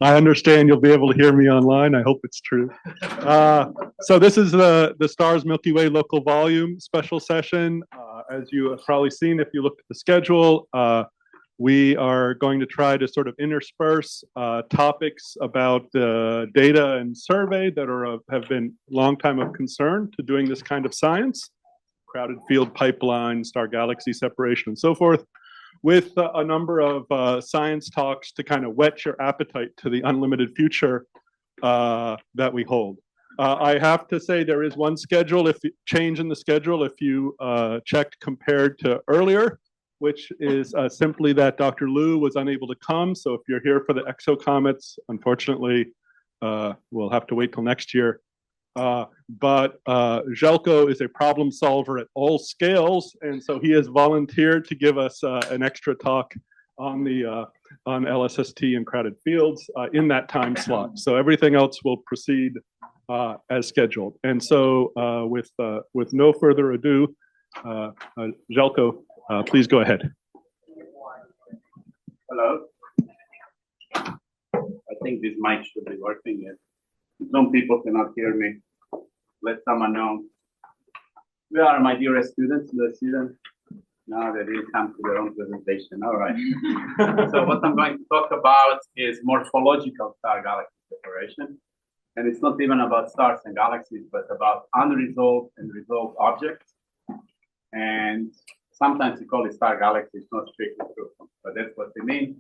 I understand you'll be able to hear me online. I hope it's true. So this is the STARS Milky Way local volume special session. As you have probably seen, if you looked at the schedule, we are going to try to sort of intersperse topics about data and survey that have been a long time of concern to doing this kind of science, crowded field pipeline, star galaxy separation, and so forth, with a number of science talks to kind of whet your appetite to the unlimited future that we hold. I have to say there is one change in the schedule if you checked compared to earlier, which is simply that Dr. Liu was unable to come. So if you're here for the exocomets, unfortunately, we'll have to wait till next year. But Željko is a problem solver at all scales, and so he has volunteered to give us an extra talk on LSST and crowded fields in that time slot. So everything else will proceed as scheduled. And so with no further ado, Željko, please go ahead. Hello. I think this mic should be working yet. Some people cannot hear me. Let someone know. We are my dearest students, the students. Now they didn't come to their own presentation. All right. So what I'm going to talk about is morphological star-galaxy separation. And it's not even about stars and galaxies, but about unresolved and resolved objects. And sometimes we call it star-galaxy. It's not strictly true, but that's what we mean.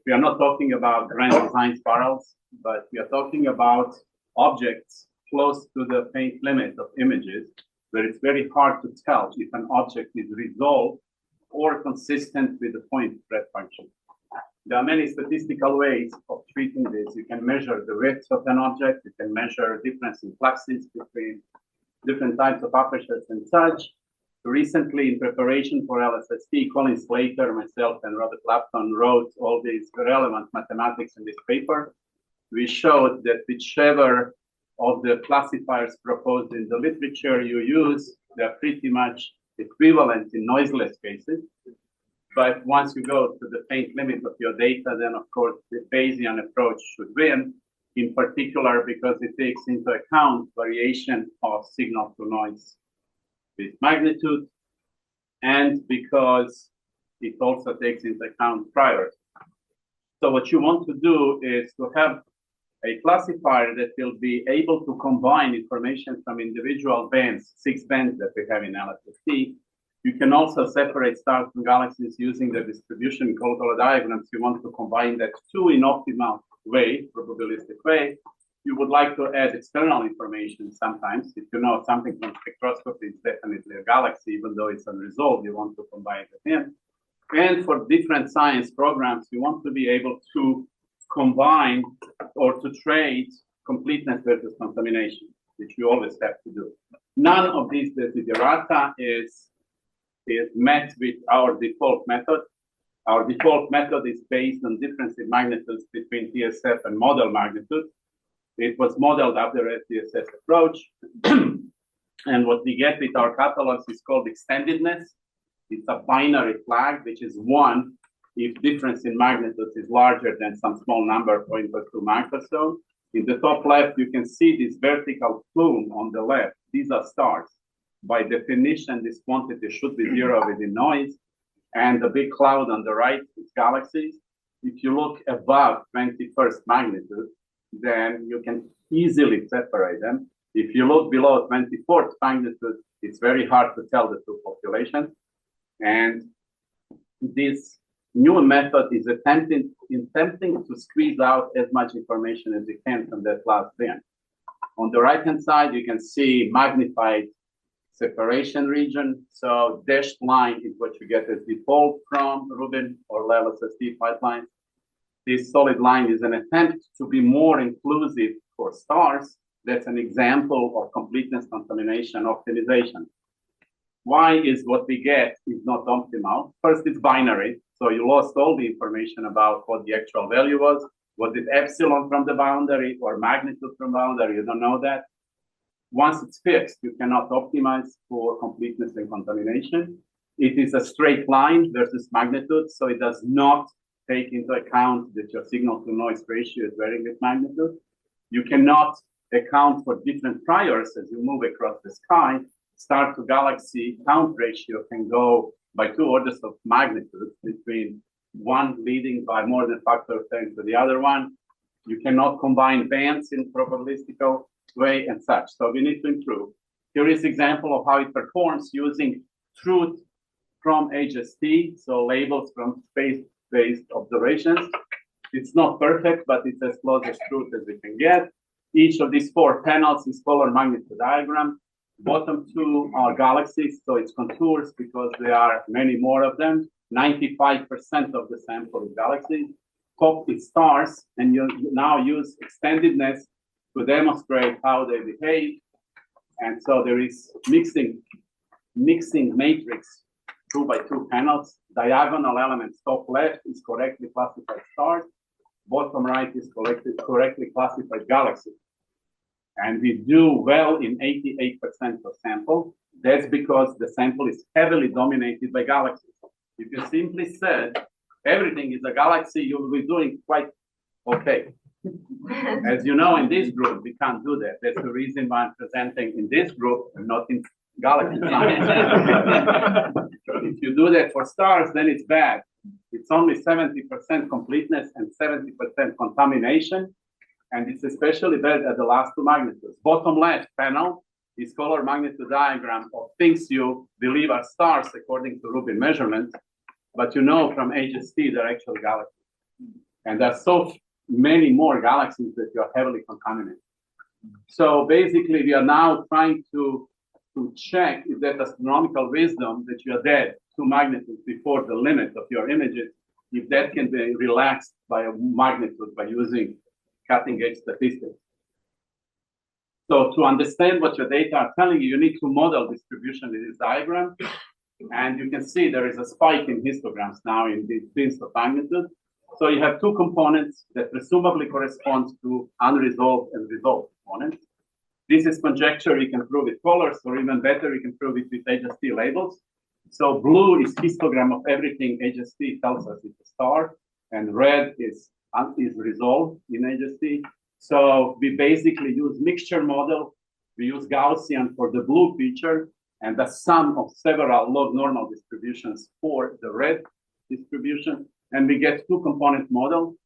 We are not talking about grand design spirals, but we are talking about objects close to the faint limit of images, where it's very hard to tell if an object is resolved or consistent with the point spread function. There are many statistical ways of treating this. You can measure the width of an object. You can measure difference in fluxes between different types of apertures and such. Recently, in preparation for LSST, Colin Slater, myself, and Robert Lapton wrote all these relevant mathematics in this paper. We showed that whichever of the classifiers proposed in the literature you use, they're pretty much equivalent in noiseless cases. But once you go to the faint limit of your data, then of course the Bayesian approach should win, in particular because it takes into account variation of signal to noise with magnitude, and because it also takes into account priors. So what you want to do is to have a classifier that will be able to combine information from individual bands, 6 bands that we have in LSST. You can also separate stars from galaxies using the distribution color diagrams. You want to combine that too in optimal way, probabilistic way. You would like to add external information sometimes. If you know something from spectroscopy, it's definitely a galaxy, even though it's unresolved, you want to combine it with him. And for different science programs, you want to be able to combine or to trade completeness versus contamination, which you always have to do. None of these desiderata is met with our default method. Our default method is based on difference in magnitudes between TSF and model magnitude. It was modeled after SDSS approach. And what we get with our catalogs is called extendedness. It's a binary flag, which is 1 if difference in magnitudes is larger than some small number, 0.2 microsome. In the top left, you can see this vertical plume on the left. These are stars. By definition, this quantity should be 0 within noise. And the big cloud on the right is galaxies. If you look above 21st magnitude, then you can easily separate them. If you look below 24th magnitude, it's very hard to tell the two populations. And this new method is attempting to squeeze out as much information as you can from that last band. On the right-hand side, you can see magnified separation region. So dashed line is what you get as default from Rubin or LSST pipelines. This solid line is an attempt to be more inclusive for stars. That's an example of completeness contamination optimization. Why is what we get is not optimal? First, it's binary. So you lost all the information about what the actual value was. Was it epsilon from the boundary or magnitude from boundary? You don't know that. Once it's fixed, you cannot optimize for completeness and contamination. It is a straight line versus magnitude, so it does not take into account that your signal to noise ratio is varying with magnitude. You cannot account for different priors as you move across the sky. Star to galaxy count ratio can go by 2 orders of magnitude, between one leading by more than factor of 10 to the other one. You cannot combine bands in probabilistical way and such. So we need to improve. Here is example of how it performs using truth from HST, so labels from space-based observations. It's not perfect, but it's as close as truth as we can get. Each of these 4 panels is color magnitude diagram. Bottom 2 are galaxies, so it's contours because there are many more of them. 95% of the sample is galaxies. Top is stars, and you now use extendedness to demonstrate how they behave. And so there is mixing matrix 2 by 2 panels. Diagonal elements, top left is correctly classified stars. Bottom right is correctly classified galaxies. And we do well in 88% of sample. That's because the sample is heavily dominated by galaxies. If you simply said everything is a galaxy, you will be doing quite okay. As you know, in this group, we can't do that. That's the reason why I'm presenting in this group and not in galaxy science. If you do that for stars, then it's bad. It's only 70% completeness and 70% contamination. And it's especially bad at the last 2 magnitudes. Bottom left panel is color magnitude diagram of things you believe are stars according to Rubin measurements. But you know from HST, they're actually galaxies. And there's so many more galaxies that you are heavily contaminated. So basically, we are now trying to check if that astronomical wisdom that you are dead 2 magnitudes before the limit of your images, if that can be relaxed by a magnitude by using cutting-edge statistics. So to understand what your data are telling you, you need to model distribution in this diagram. And you can see there is a spike in histograms now in these bins of magnitude. So you have 2 components that presumably correspond to unresolved and resolved components. This is conjecture. You can prove with colors, or even better, you can prove it with HST labels. So blue is histogram of everything HST tells us it's a star, and red is resolved in HST. So we basically use mixture model. We use Gaussian for the blue feature, and the sum of several log normal distributions for the red distribution. And we get 2 component model,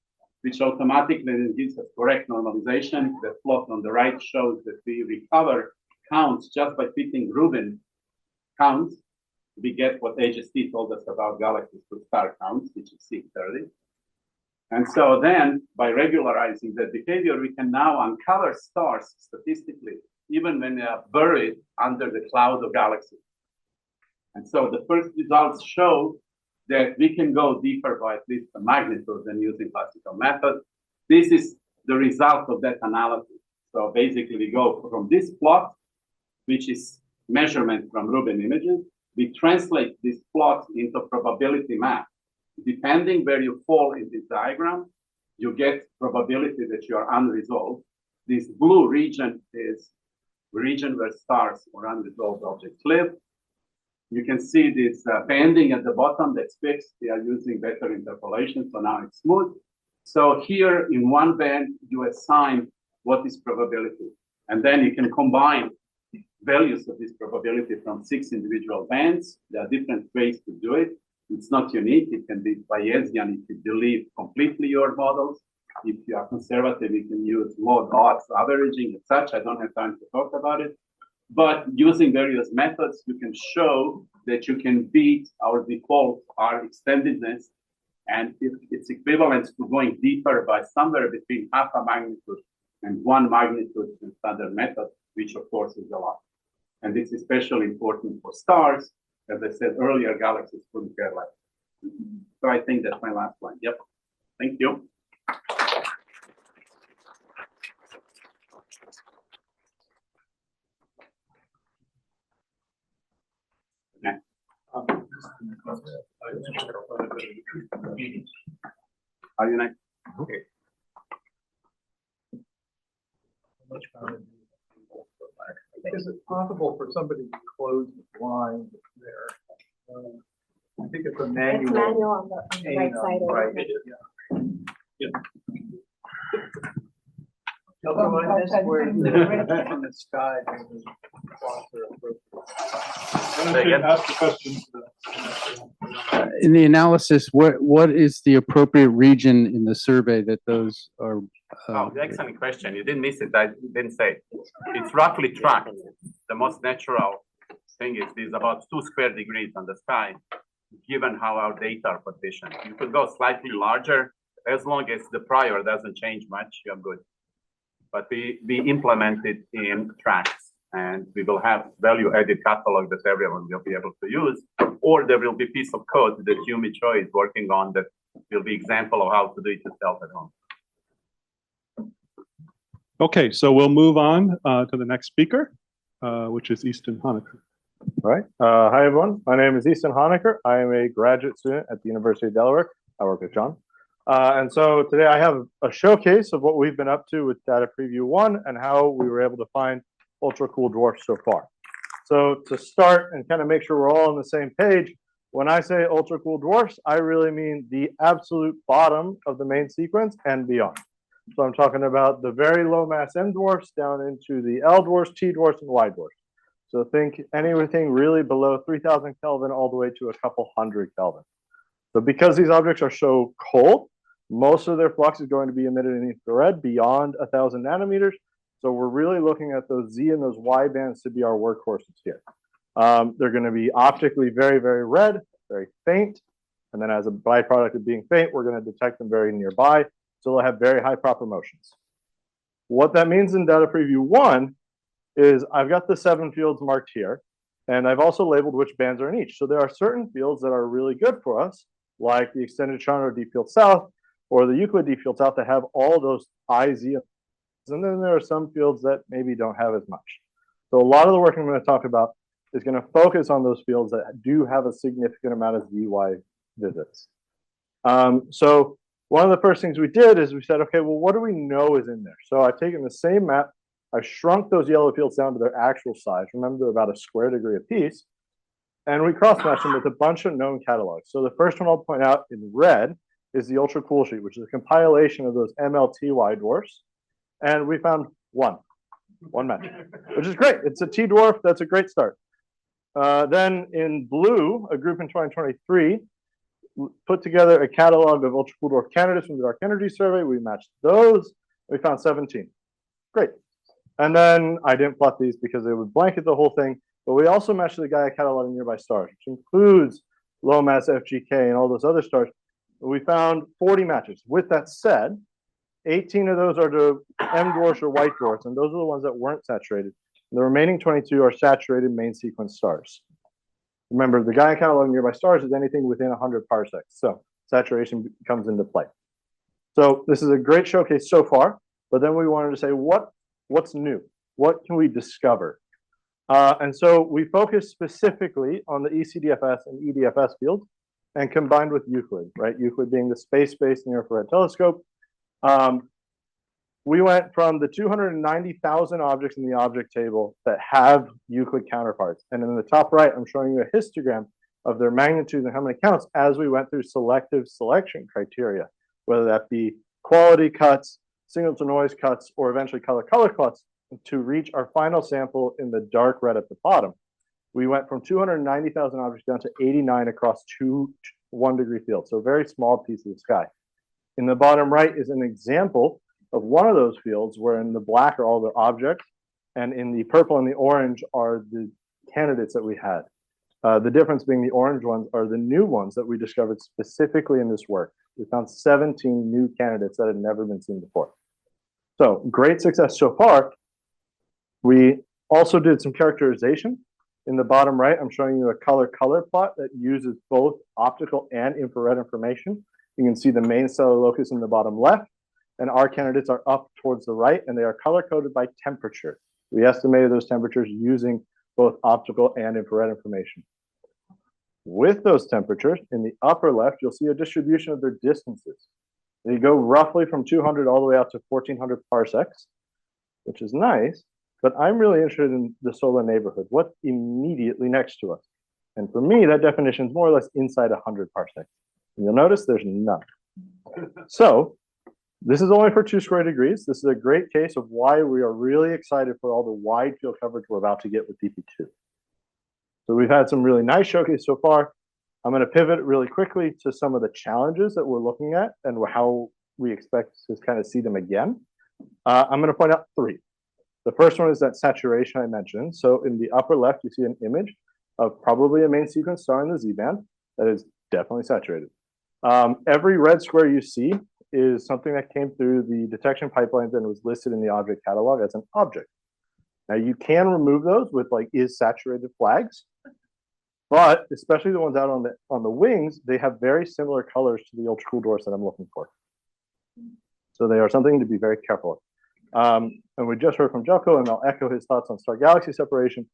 which automatically gives us correct normalization. The plot on the right shows that we recover counts just by fitting Rubin counts. We get what HST told us about galaxies to star counts, which is 630. And so then, by regularizing that behavior, we can now uncover stars statistically, even when they are buried under the cloud of galaxies. And so the first results show that we can go deeper by at least a magnitude than using classical method. This is the result of that analysis. So basically, we go from this plot, which is measurement from Rubin images. We translate this plot into probability map. Depending where you fall in this diagram, you get probability that you are unresolved. This blue region is the region where stars or unresolved objects live. You can see this banding at the bottom that's fixed. We are using better interpolation, so now it's smooth. So here in one band, you assign what is probability. And then you can combine values of this probability from 6 individual bands. There are different ways to do it. It's not unique. It can be Bayesian if you believe completely your models. If you are conservative, you can use log odds averaging and such. I don't have time to talk about it. But using various methods, you can show that you can beat our default, our extendedness, and it's equivalent to going deeper by somewhere between half a magnitude and 1 magnitude in standard method, which of course is a lot. And it's especially important for stars. As I said earlier, galaxies couldn't care less. So I think that's my last line. Yep. Thank you. Next. Are you next? Okay. Is it possible for somebody to close the blind there? think it's a It's manual. manual on the right side. Right. Otherwise, this where the ridge in the sky. Ask the question. In the analysis, what is the appropriate region in the survey that those are? Oh, excellent question. You didn't miss it. I didn't say it. It's roughly tracked. The most natural thing is about 2 square degrees on the sky, given how our data are partitioned. You could go slightly larger as long as the prior doesn't change much. You're good. But we implement it in tracks, and we will have value-added catalog that everyone will be able to use, or there will be a piece of code that Yumi Choi is working on that will be example of how to do it yourself at home. Okay, so we'll move on to the next speaker, which is Easton Honecker. All right. Hi, everyone. My name is Easton Honecker. I am a graduate student at the University of Delaware. I work with John. And so today I have a showcase of what we've been up to with Data Preview 1 and how we were able to find ultra cool dwarfs so far. So to start and kind of make sure we're all on the same page, when I say ultra cool dwarfs, I really mean the absolute bottom of the main sequence and beyond. So I'm talking about the very low mass M dwarfs down into the L dwarfs, T dwarfs, and Y dwarfs. So think anything really below 3000 Kelvin all the way to a couple hundred Kelvin. So because these objects are so cold, most of their flux is going to be emitted in infrared beyond 1000 nanometers. So we're really looking at those Z and those Y bands to be our workhorses here. They're going to be optically very, very red, very faint. And then as a byproduct of being faint, we're going to detect them very nearby. So they'll have very high proper motions. What that means in Data Preview 1 is I've got the 7 fields marked here, and I've also labeled which bands are in each. So there are certain fields that are really good for us, like the extended Toronto deep field south or the Euclid deep field south that have all those IZ. And then there are some fields that maybe don't have as much. So a lot of the work I'm going to talk about is going to focus on those fields that do have a significant amount of ZY visits. So one of the first things we did is we said, okay, well, what do we know is in there? So I've taken the same map, I shrunk those yellow fields down to their actual size. Remember, they're about a square degree apiece. And we cross-matched them with a bunch of known catalogs. So the first one I'll point out in red is the Ultra Cool Sheet, which is a compilation of those MLTY dwarfs. And we found one match, which is great. It's a T dwarf. That's a great start. Then in blue, a group in 2023 put together a catalog of ultra cool dwarf candidates from the Dark Energy Survey. We matched those. We found 17. Great. And then I didn't plot these because they would blanket the whole thing. But we also matched the Gaia catalog of nearby stars, which includes low mass FGK and all those other stars. We found 40 matches. With that said, 18 of those are to M dwarfs or white dwarfs, and those are the ones that weren't saturated. The remaining 22 are saturated main sequence stars. Remember, the Gaia catalog of nearby stars is anything within 100 parsecs, so saturation comes into play. So this is a great showcase so far, but then we wanted to say, what's new? What can we discover? And so we focused specifically on the ECDFS and EDFS fields and combined with Euclid, right? Euclid being the space-based near-infrared telescope. We went from the 290,000 objects in the object table that have Euclid counterparts. And in the top right, I'm showing you a histogram of their magnitude and how many counts as we went through selective selection criteria, whether that be quality cuts, signal to noise cuts, or eventually color cuts to reach our final sample in the dark red at the bottom. We went from 290,000 objects down to 89 across 2 1-degree fields. So a very small piece of the sky. In the bottom right is an example of one of those fields where in the black are all the objects and in the purple and the orange are the candidates that we had. The difference being the orange ones are the new ones that we discovered specifically in this work. We found 17 new candidates that had never been seen before. So great success so far. We also did some characterization. In the bottom right, I'm showing you a color plot that uses both optical and infrared information. You can see the main stellar locus in the bottom left, and our candidates are up towards the right, and they are color-coded by temperature. We estimated those temperatures using both optical and infrared information. With those temperatures, in the upper left, you'll see a distribution of their distances. They go roughly from 200 all the way out to 1400 parsecs, which is nice, but I'm really interested in the solar neighborhood. What's immediately next to us? And for me, that definition is more or less inside 100 parsecs. And you'll notice there's none. So this is only for 2 square degrees. This is a great case of why we are really excited for all the wide field coverage we're about to get with DP2. So we've had some really nice showcase so far. I'm going to pivot really quickly to some of the challenges that we're looking at and how we expect to kind of see them again. I'm going to point out 3. The first one is that saturation I mentioned. So in the upper left, you see an image of probably a main sequence star in the Z-band that is definitely saturated. Every red square you see is something that came through the detection pipelines and was listed in the object catalog as an object. Now you can remove those with like is saturated flags, but especially the ones out on the wings, they have very similar colors to the ultra-cool dwarfs that I'm looking for. So they are something to be very careful of. And we just heard from Jelko, and I'll echo his thoughts on star-galaxy separation,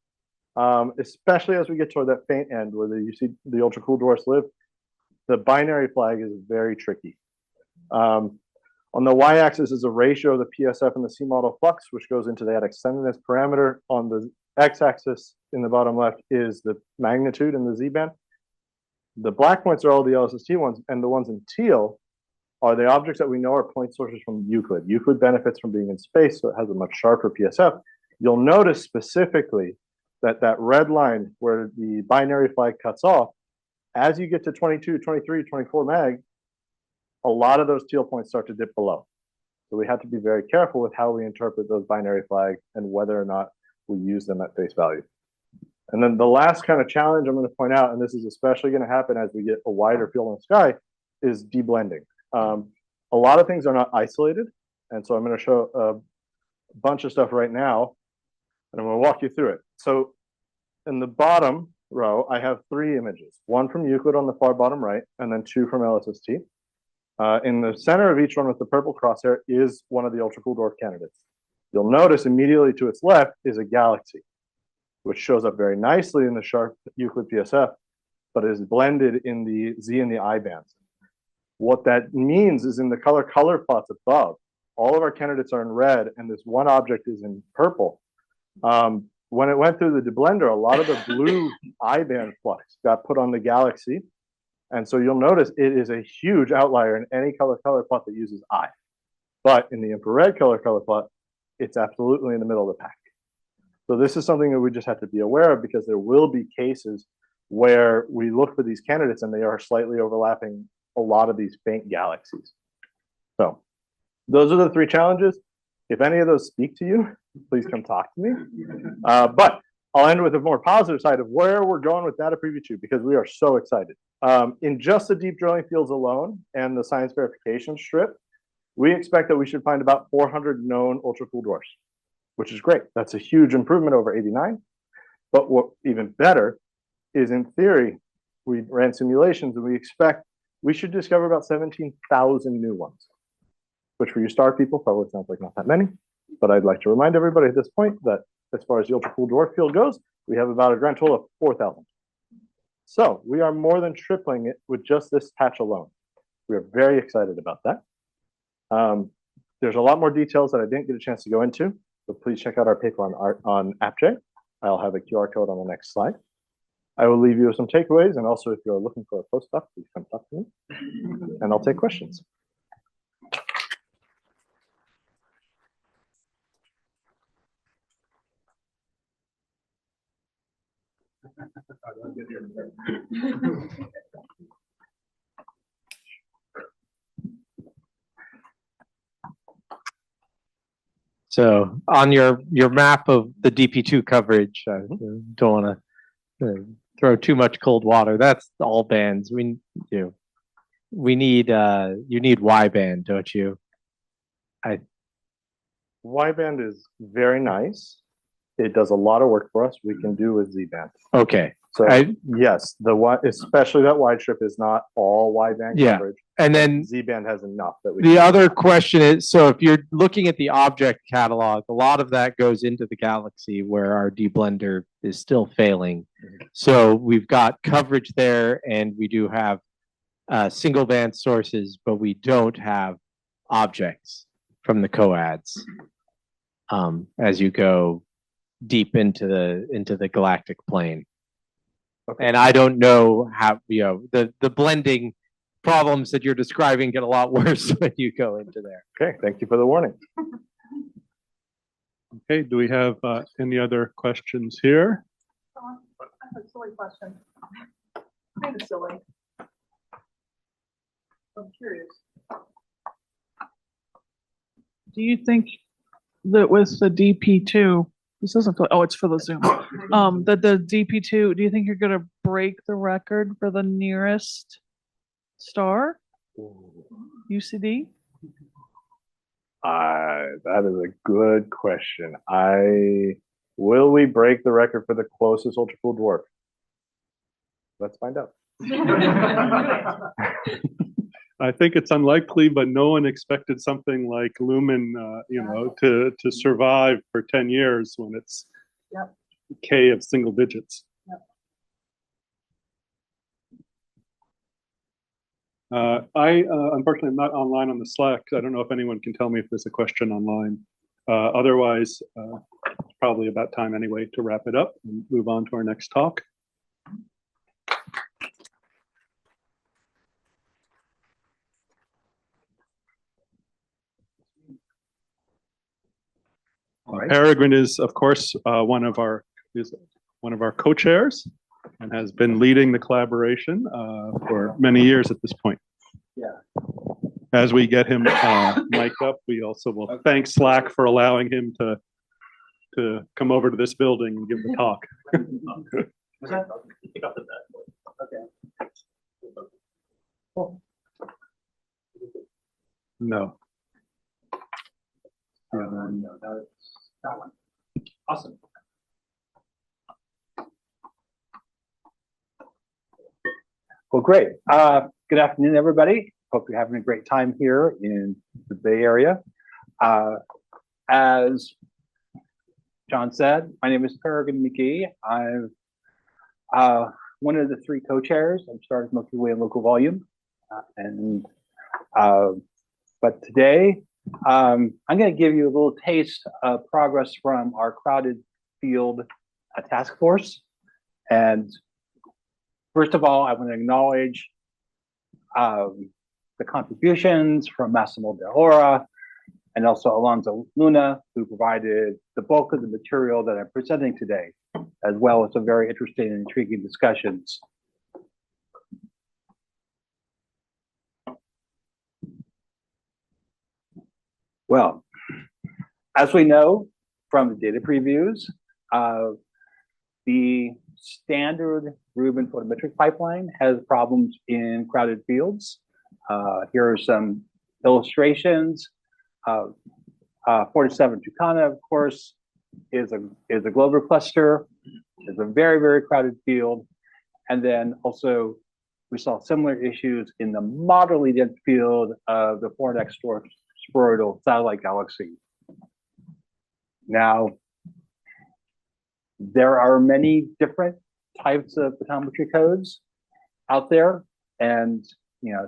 especially as we get toward that faint end where you see the ultra-cool dwarfs live. The binary flag is very tricky. On the y-axis is a ratio of the PSF and the C-model flux, which goes into that extendedness parameter. On the x-axis in the bottom left is the magnitude in the Z-band. The black points are all the LSST ones, and the ones in teal are the objects that we know are point sources from Euclid. Euclid benefits from being in space, so it has a much sharper PSF. You'll notice specifically that that red line where the binary flag cuts off, as you get to 22, 23, 24 mag, a lot of those teal points start to dip below. So we have to be very careful with how we interpret those binary flags and whether or not we use them at face value. And then the last kind of challenge I'm going to point out, and this is especially going to happen as we get a wider field in the sky, is deblending. A lot of things are not isolated, and so I'm going to show a bunch of stuff right now, and I'm going to walk you through it. So in the bottom row, I have 3 images, 1 from Euclid on the far bottom right, and then 2 from LSST. In the center of each one with the purple crosshair is one of the ultra-cool dwarf candidates. You'll notice immediately to its left is a galaxy, which shows up very nicely in the sharp Euclid PSF, but is blended in the Z and the I bands. What that means is in the color plots above, all of our candidates are in red, and this one object is in purple. When it went through the deblender, a lot of the blue I band flux got put on the galaxy. And so you'll notice it is a huge outlier in any color plot that uses I. But in the infrared color plot, it's absolutely in the middle of the pack. So this is something that we just have to be aware of, because there will be cases where we look for these candidates and they are slightly overlapping a lot of these faint galaxies. So those are the 3 challenges. If any of those speak to you, please come talk to me. But I'll end with a more positive side of where we're going with Data Preview 2, because we are so excited. In just the deep drilling fields alone and the science verification strip, we expect that we should find about 400 known ultra-cool dwarfs, which is great. That's a huge improvement over 89. But what even better is, in theory, we ran simulations and we expect we should discover about 17,000 new ones, which for you star people probably sounds like not that many. But I'd like to remind everybody at this point that as far as the ultra-cool dwarf field goes, we have about a grand total of 4,000. So we are more than tripling it with just this patch alone. We are very excited about that. There's a lot more details that I didn't get a chance to go into, but please check out our paper on AppJ. I'll have a QR code on the next slide. I will leave you with some takeaways, and also if you're looking for a postdoc, please come talk to me, and I'll take questions. So on your map of the DP2 coverage, I don't want to throw too much cold water. That's all bands. We need you need Y band, don't you? Y band is very nice. It does a lot of work for us. We can do with Z band. Okay. So yes, especially that wide strip is not all wide band coverage. And then Z band has enough that we. The other question is, so if you're looking at the object catalog, a lot of that goes into the galaxy where our deblender is still failing. So we've got coverage there, and we do have single band sources, but we don't have objects from the coads as you go deep into the galactic plane. Okay. And I don't know how, the blending problems that you're describing get a lot worse when you go into there. Okay, thank you for the warning. Okay, do we have any other questions here? I have a silly question. Kind of silly. I'm curious. Do you think that with the DP2, this doesn't feel, oh, it's for the Zoom. That the DP2, do you think you're gonna break the record for the nearest star? UCD? That is a good question. Will we break the record for the closest ultra cool dwarf? Let's find out. I think it's unlikely, but no one expected something like Lumen, to survive for 10 years when it's Yep. K of single digits. I unfortunately am not online on the Slack. I don't know if anyone can tell me if there's a question online. Otherwise, it's probably about time anyway to wrap it up and move on to our next talk. Peregrine is, of course, one of our co-chairs and has been leading the collaboration for many years at this point. Yeah. As we get him mic'd up, we also will thank Slack for allowing him to come over to this building and give the talk. No. No, that one. Awesome. Well, great. Good afternoon, everybody. Hope you're having a great time here in the Bay Area. As John said, my name is Peregrine McGee. I'm one of the three co-chairs of Stars Milky Way and Local Volume. But today, I'm going to give you a little taste of progress from our crowded field task force. And first of all, I want to acknowledge the contributions from Massimo De Ora and also Alonso Luna, who provided the bulk of the material that I'm presenting today, as well as some very interesting and intriguing discussions. Well, as we know from the data previews, the standard Rubin photometric pipeline has problems in crowded fields. Here are some illustrations. 47 Tucana, of course, is a Glover cluster. It's a very, very crowded field. And then also, we saw similar issues in the moderately dense field of the 4NX spheroidal satellite galaxy. Now, there are many different types of photometry codes out there. And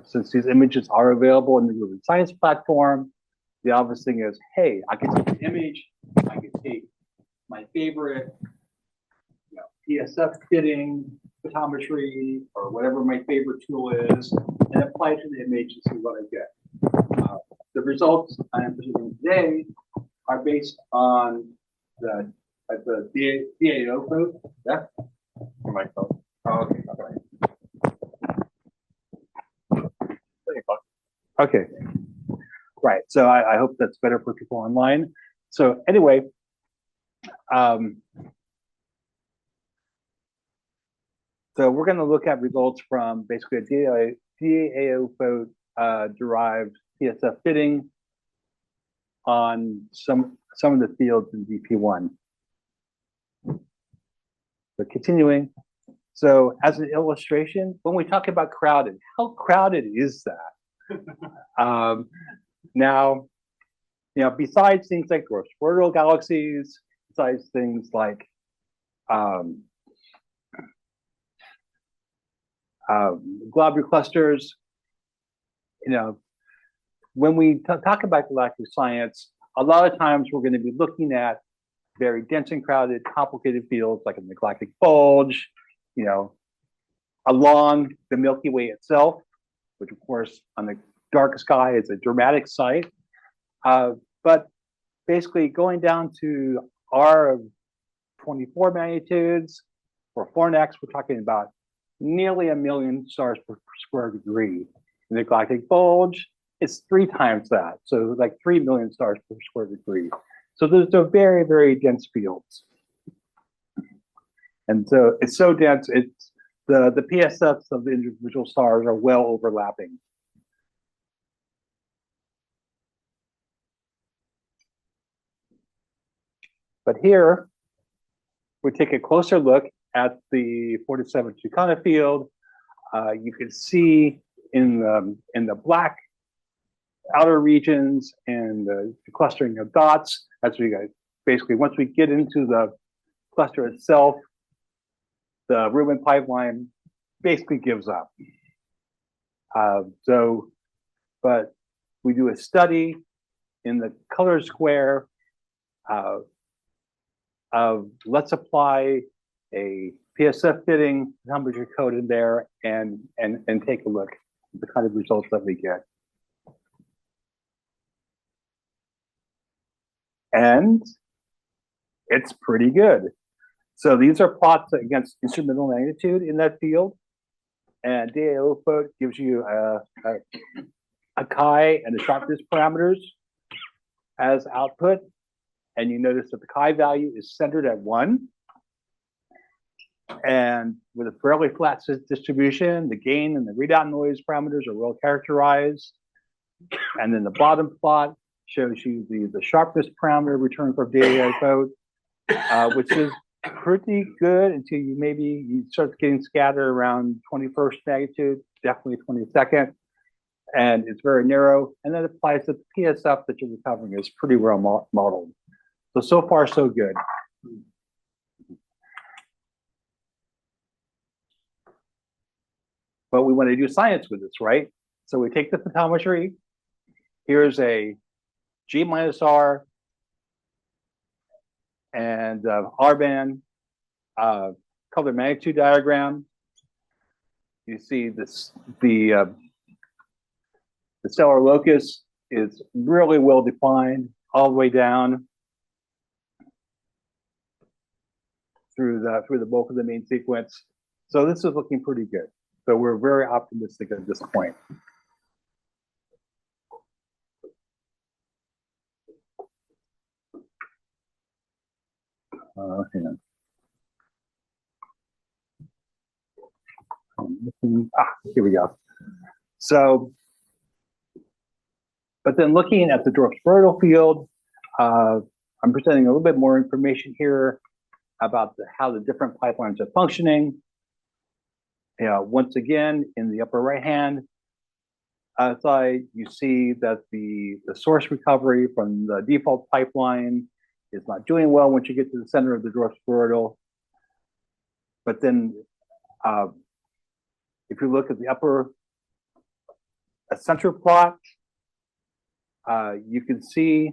since these images are available in the Rubin Science platform, the obvious thing is, hey, I can take an image, I can take my favorite PSF fitting photometry or whatever my favorite tool is, and apply it to the image and see what I get. The results I am presenting today are based on the DAO code. Yeah? Your microphone. Oh, okay. Okay. Right. So I hope that's better for people online. So anyway, so we're going to look at results from basically a DAO derived PSF fitting on some of the fields in DP1. So continuing. So as an illustration, when we talk about crowded, how crowded is that? Now, besides things like gross spheroidal galaxies, besides things like globular clusters, when we talk about galactic science, a lot of times we're going to be looking at very dense and crowded, complicated fields like in the galactic bulge, along the Milky Way itself, which of course on the dark sky is a dramatic sight. But basically going down to R of 24 magnitudes, for Fornax, we're talking about nearly 1 million stars per square degree. In the galactic bulge, it's 3 times that. So like 3 million stars per square degree. So those are very, very dense fields. And so it's so dense, it's the PSFs of the individual stars are well overlapping. But here, we take a closer look at the 47 Tucana field. You can see in the black outer regions and the clustering of dots, as we basically, once we get into the cluster itself, the Rubin pipeline basically gives up. But we do a study in the color square of let's apply a PSF fitting temperature code in there and take a look at the kind of results that we get. And it's pretty good. So these are plots against instrumental magnitude in that field. And DAO gives you a chi and a sharpness parameters as output. And you notice that the chi value is centered at 1. And with a fairly flat distribution, the gain and the readout noise parameters are well characterized. And then the bottom plot shows you the sharpness parameter returned from DAO, which is pretty good until you start getting scattered around 21st magnitude, definitely 22nd. And it's very narrow. And that applies that the PSF that you're recovering is pretty well modeled. So far, so good. But we want to do science with this, right? So we take the photometry. Here's a G minus R and R band color magnitude diagram. You see this, the stellar locus is really well defined all the way down through the bulk of the main sequence. So this is looking pretty good. So we're very optimistic at this point. Here we go. So, but then looking at the dwarf spheroidal field, I'm presenting a little bit more information here about how the different pipelines are functioning. Once again, in the upper right-hand side, you see that the source recovery from the default pipeline is not doing well once you get to the center of the dwarf spheroidal. But then if you look at the upper center plot, you can see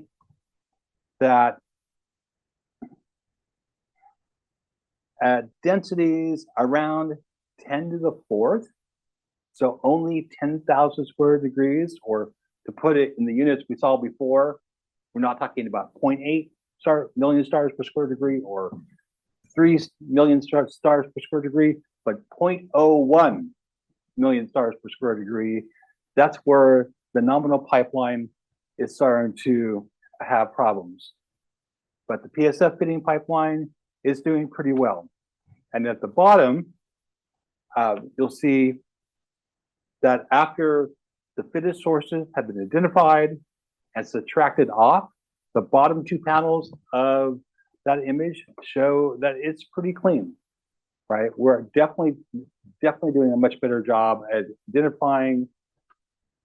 that at densities around 10 to the 4th, so only 10,000 square degrees, or to put it in the units we saw before, we're not talking about 0.8 million stars per square degree or 3 million stars per square degree, but 0.01 million stars per square degree. That's where the nominal pipeline is starting to have problems. But the PSF fitting pipeline is doing pretty well. And at the bottom, you'll see that after the fitted sources have been identified and subtracted off, the bottom 2 panels of that image show that it's pretty clean, right? We're definitely doing a much better job at identifying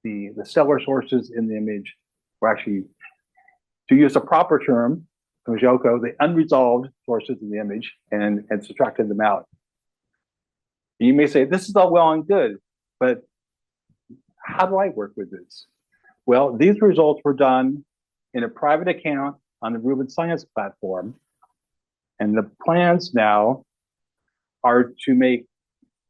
the stellar sources in the image. We're actually, to use a proper term, from Joko, the unresolved sources in the image and subtracted them out. You may say, this is all well and good, but how do I work with this? Well, these results were done in a private account on the Rubin Science platform. And the plans now are to make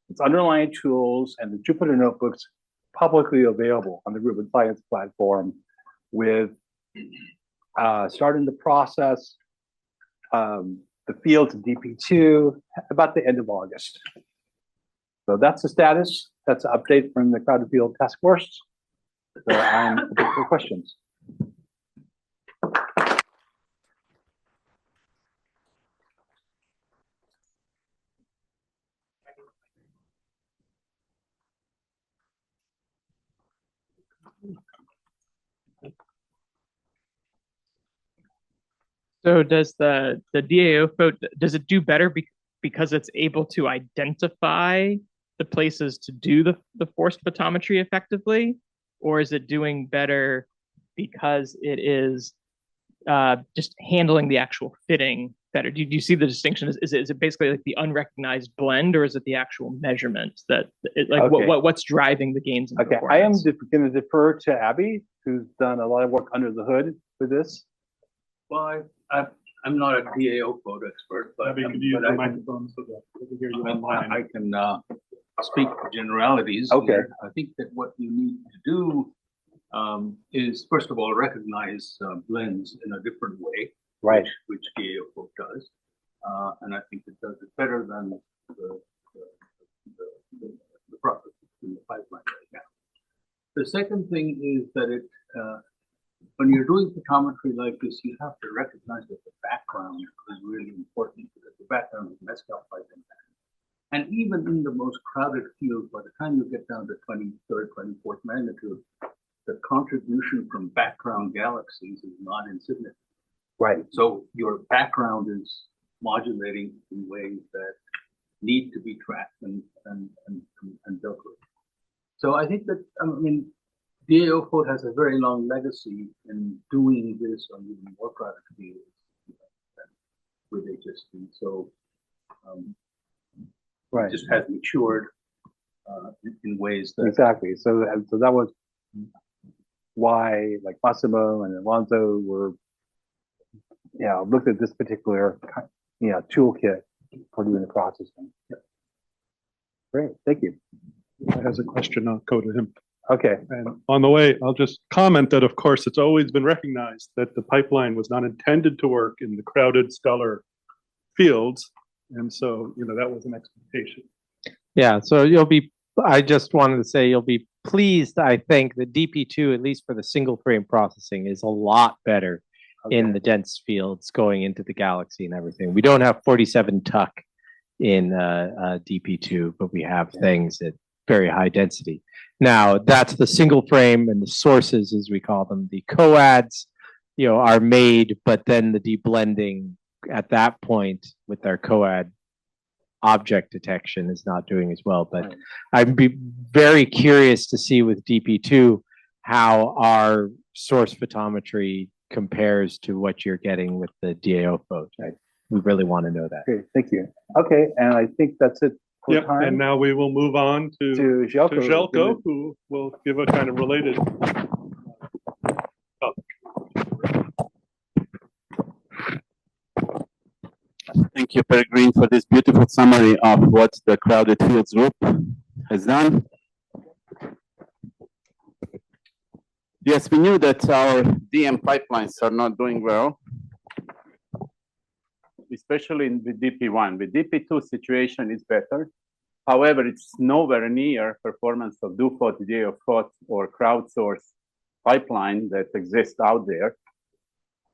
its underlying tools and the Jupyter notebooks publicly available on the Ruben Science platform with starting the process, the field to DP2 about the end of August. So that's the status. That's an update from the Crowded Field Task Force. So I'm open for questions. So does the DAO vote, does it do better because it's able to identify the places to do the forced photometry effectively? Or is it doing better because it is just handling the actual fitting better? Do you see the distinction? Is it basically like the unrecognized blend, or is it the actual measurements what's driving the gains in Okay, I am going to defer to Abby, who's done a lot of work under the hood for this. Well, I'm not a DAO code expert, but, Abby, could you use the microphone so that we can hear you online? I can speak for generalities. Okay. Here. I think that what you need to do is, first of all, recognize blends in a different way, Right. which DAO code does, and I think it does it better than the process in the pipeline right now. The second thing is that it when you're doing photometry like this, you have to recognize that the background is really important, because the background is messed up by the impact. And even in the most crowded field, by the time you get down to 23rd, 24th magnitude, the contribution from background galaxies is not insignificant. Right. So your background is modulating in ways that need to be tracked and dealt with. So I think that, I mean, DAO code has a very long legacy in doing this on even more crowded fields with HSP. So Right. it just has matured in ways that Exactly. So that was why, like, Massimo and Alonso were, looked at this particular, toolkit for doing the processing. Yep. Great. Thank you. Has a question, I'll go to him. Okay. And on the way, I'll just comment that, of course, it's always been recognized that the pipeline was not intended to work in the crowded scholar fields. And so, that was an expectation. Yeah, so I just wanted to say you'll be pleased, I think, that DP2, at least for the single frame processing, is a lot better in the dense fields going into the galaxy and everything. We don't have 47 tuck in DP2, but we have things at very high density. Now, that's the single frame, and the sources, as we call them, the coads, are made, but then the deblending at that point with our coad object detection is not doing as well. But I'd be very curious to see with DP2 how our source photometry compares to what you're getting with the DAO photo. We really want to know that. Great. Thank you. Okay. And I think that's it for Yep, time. and now we will move on to Željko, who will give a kind of related. Thank you, Peregrine, for this beautiful summary of what the Crowded Fields Group has done. Yes, we knew that our DM pipelines are not doing well, especially with DP1. With DP2, situation is better. However, it's nowhere near performance of DoFOT, DAOFOT, or crowdsource pipeline that exists out there.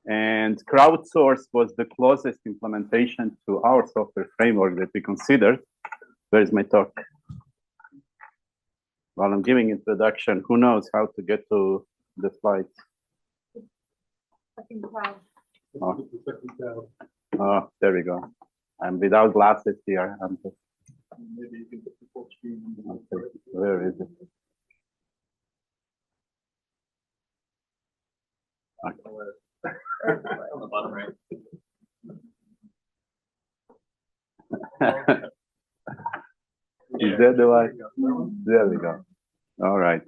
And crowdsource was the closest implementation to our software framework that we considered. Where's my talk? While I'm giving introduction, who knows how to get to the slides? Oh, there we go. I'm without glasses here. I'm just... Maybe you can put the full screen. Okay. Where is it? Okay. on the bottom right. Is that the one? There we go. All right.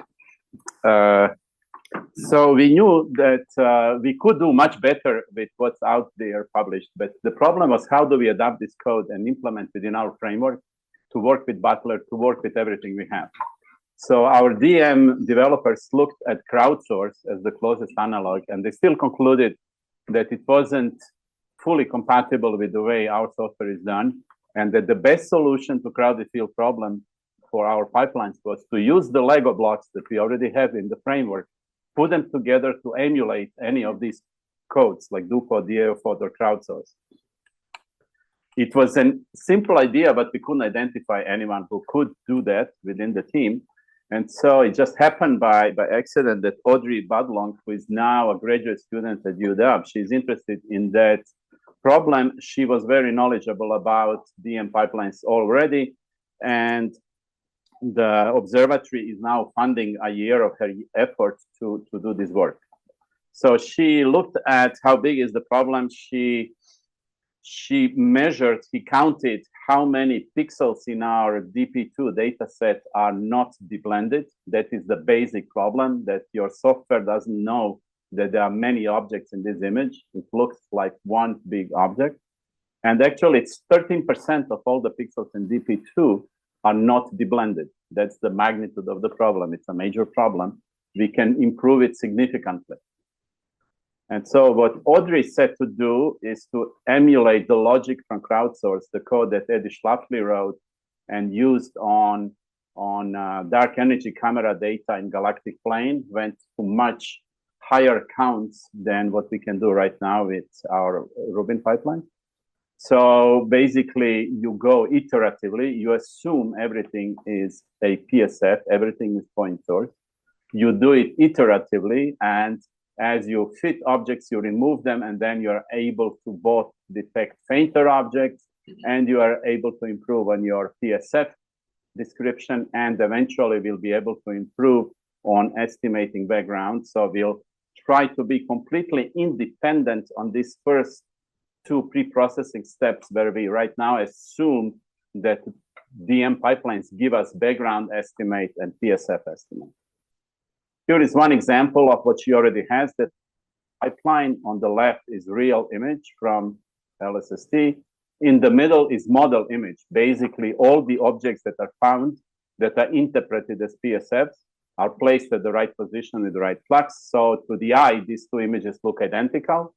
So we knew that we could do much better with what's out there published, but the problem was, how do we adapt this code and implement it in our framework to work with Butler, to work with everything we have. So our DM developers looked at crowdsource as the closest analog, and they still concluded that it wasn't fully compatible with the way our software is done, and that the best solution to crowded field problem for our pipelines was to use the Lego blocks that we already have in the framework, put them together to emulate any of these codes like DuPont, DAO4, or crowdsource. It was a simple idea, but we couldn't identify anyone who could do that within the team. And so it just happened by accident that Audrey Budlong, who is now a graduate student at UW, she's interested in that problem. She was very knowledgeable about DM pipelines already. And the observatory is now funding a year of her efforts to do this work. So she looked at how big is the problem. She measured, he counted how many pixels in our DP2 data set are not deblended. That is the basic problem, that your software doesn't know that there are many objects in this image. It looks like one big object. And actually, it's 13% of all the pixels in DP2 are not deblended. That's the magnitude of the problem. It's a major problem. We can improve it significantly. And so what Audrey set to do is to emulate the logic from crowdsource, the code that Eddie Schlafly wrote and used on dark energy camera data in galactic plane, went to much higher counts than what we can do right now with our Rubin pipeline. So basically, you go iteratively. You assume everything is a PSF, everything is point source. You do it iteratively, and as you fit objects, you remove them, and then you are able to both detect fainter objects, and you are able to improve on your PSF description, and eventually we'll be able to improve on estimating background. So we'll try to be completely independent on these first two pre-processing steps, where we right now assume that DM pipelines give us background estimate and PSF estimate. Here is one example of what she already has. That pipeline on the left is real image from LSST. In the middle is model image. Basically, all the objects that are found that are interpreted as PSFs are placed at the right position with the right flux. So to the eye, these two images look identical.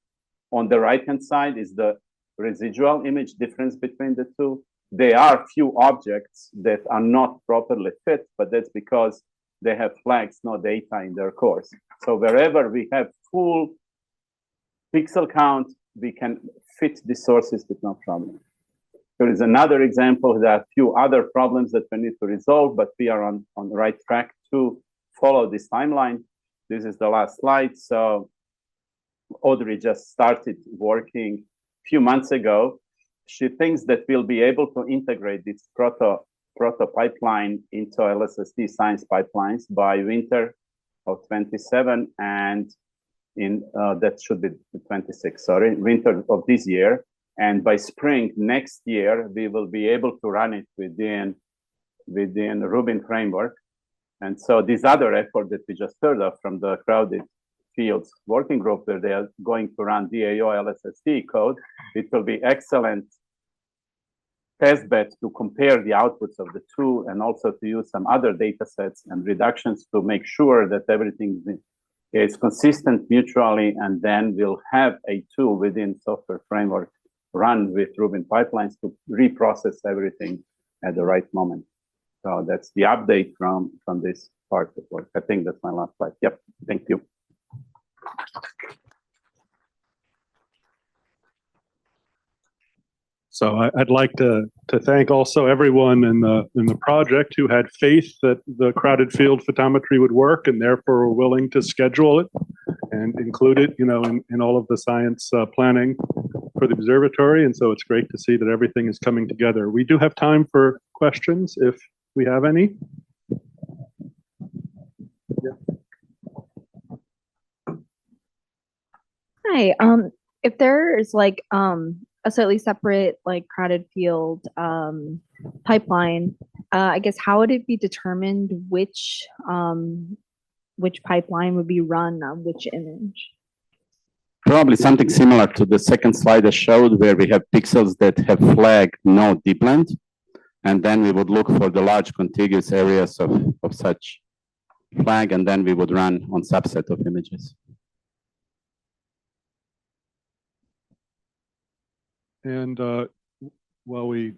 On the right-hand side is the residual image difference between the two. There are few objects that are not properly fit, but that's because they have flags, no data in their course. So wherever we have full pixel count, we can fit the sources with no problem. There is another example. There are a few other problems that we need to resolve, but we are on the right track to follow this timeline. This is the last slide. So Audrey just started working a few months ago. She thinks that we'll be able to integrate this proto pipeline into LSST science pipelines by winter of 27, and in that should be 26, sorry, winter of this year. And by spring next year, we will be able to run it within Rubin framework. And so this other effort that we just heard of from the crowded fields working group, where they are going to run DAO LSST code, it will be excellent test bed to compare the outputs of the two, and also to use some other data sets and reductions to make sure that everything is consistent mutually, and then we'll have a tool within software framework run with Rubin pipelines to reprocess everything at the right moment. So that's the update from this part of work. I think that's my last slide. Yep, thank you. So I'd like to thank also everyone in the project who had faith that the crowded field photometry would work, and therefore were willing to schedule it and include it, in all of the science planning for the observatory. And so it's great to see that everything is coming together. We do have time for questions if we have any. Hi. If there is like a slightly separate like crowded field pipeline, I guess how would it be determined which pipeline would be run on which image? Probably something similar to the second slide I showed, where we have pixels that have flag no deblend. And then we would look for the large contiguous areas of such flag, and then we would run on subset of images. And while we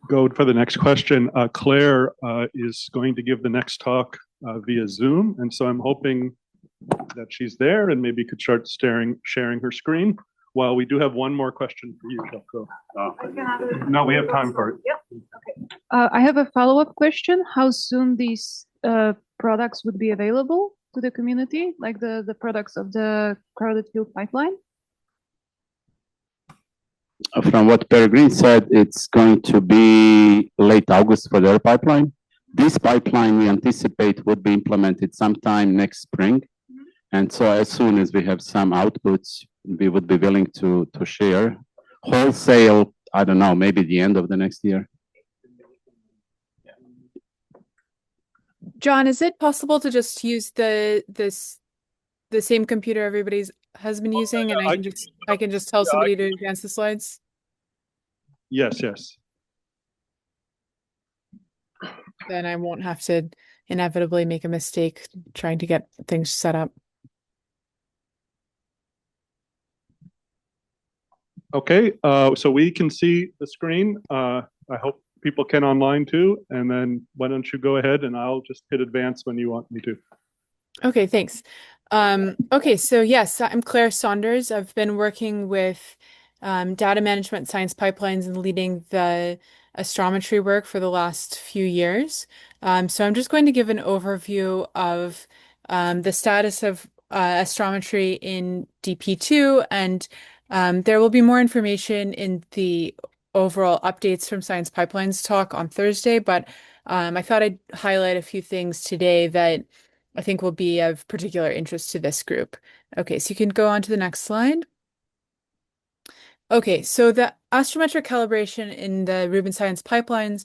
go for the next question, Claire is going to give the next talk via Zoom. And so I'm hoping that she's there and maybe could start sharing her screen. While we do have one more question for you, Shelko. No, we have time for it. Yep. Okay. I have a follow-up question. How soon these products would be available to the community, like the products of the crowded field pipeline? From what Peregrine said, it's going to be late August for their pipeline. This pipeline we anticipate would be implemented sometime next spring. And so as soon as we have some outputs, we would be willing to share. Wholesale, I don't know, maybe the end of the next year. John, is it possible to just use the same computer everybody's has been using, and I can just tell somebody to advance the slides? Yes, yes. Then I won't have to inevitably make a mistake trying to get things set up. Okay, so we can see the screen. I hope people can online too. And then why don't you go ahead and I'll just hit advance when you want me to. Okay, thanks. Okay, so yes, I'm Claire Saunders. I've been working with data management science pipelines and leading the astrometry work for the last few years. So I'm just going to give an overview of the status of astrometry in DP2, and there will be more information in the overall updates from Science Pipelines talk on Thursday, but I thought I'd highlight a few things today that I think will be of particular interest to this group. Okay, so you can go on to the next slide. Okay, so the astrometric calibration in the Rubin Science Pipelines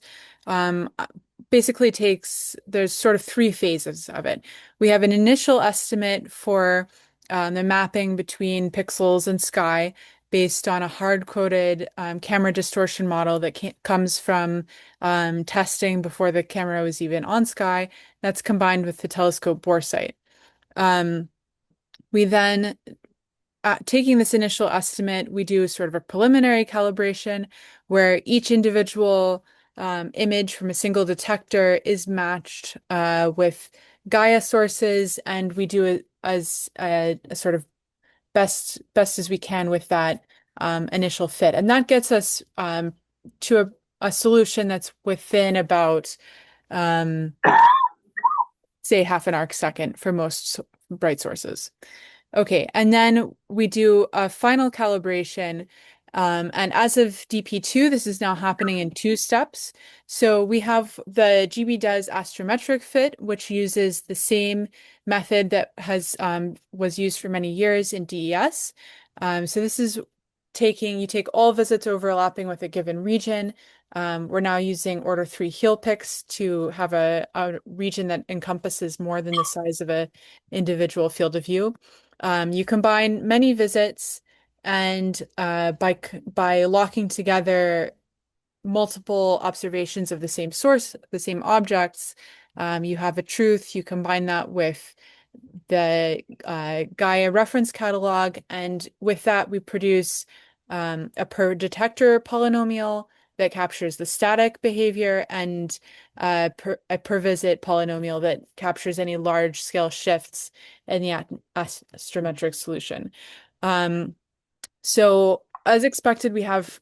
basically there's sort of three phases of it. We have an initial estimate for the mapping between pixels and sky based on a hard-coded camera distortion model that comes from testing before the camera was even on sky. That's combined with the telescope bore sight. We then, taking this initial estimate, we do sort of a preliminary calibration where each individual image from a single detector is matched with Gaia sources, and we do it as a sort of best as we can with that initial fit. And that gets us to a solution that's within about, say, half an arc second for most bright sources. Okay, and then we do a final calibration. And as of DP2, this is now happening in 2 steps. So we have the GB-DES astrometric fit, which uses the same method that was used for many years in DES. So this is you take all visits overlapping with a given region. We're now using order 3 heel picks to have a region that encompasses more than the size of an individual field of view. You combine many visits, and by locking together multiple observations of the same source, the same objects, you have a truth. You combine that with the Gaia reference catalog, and with that we produce a per detector polynomial that captures the static behavior, and a per visit polynomial that captures any large scale shifts in the astrometric solution. So as expected, we have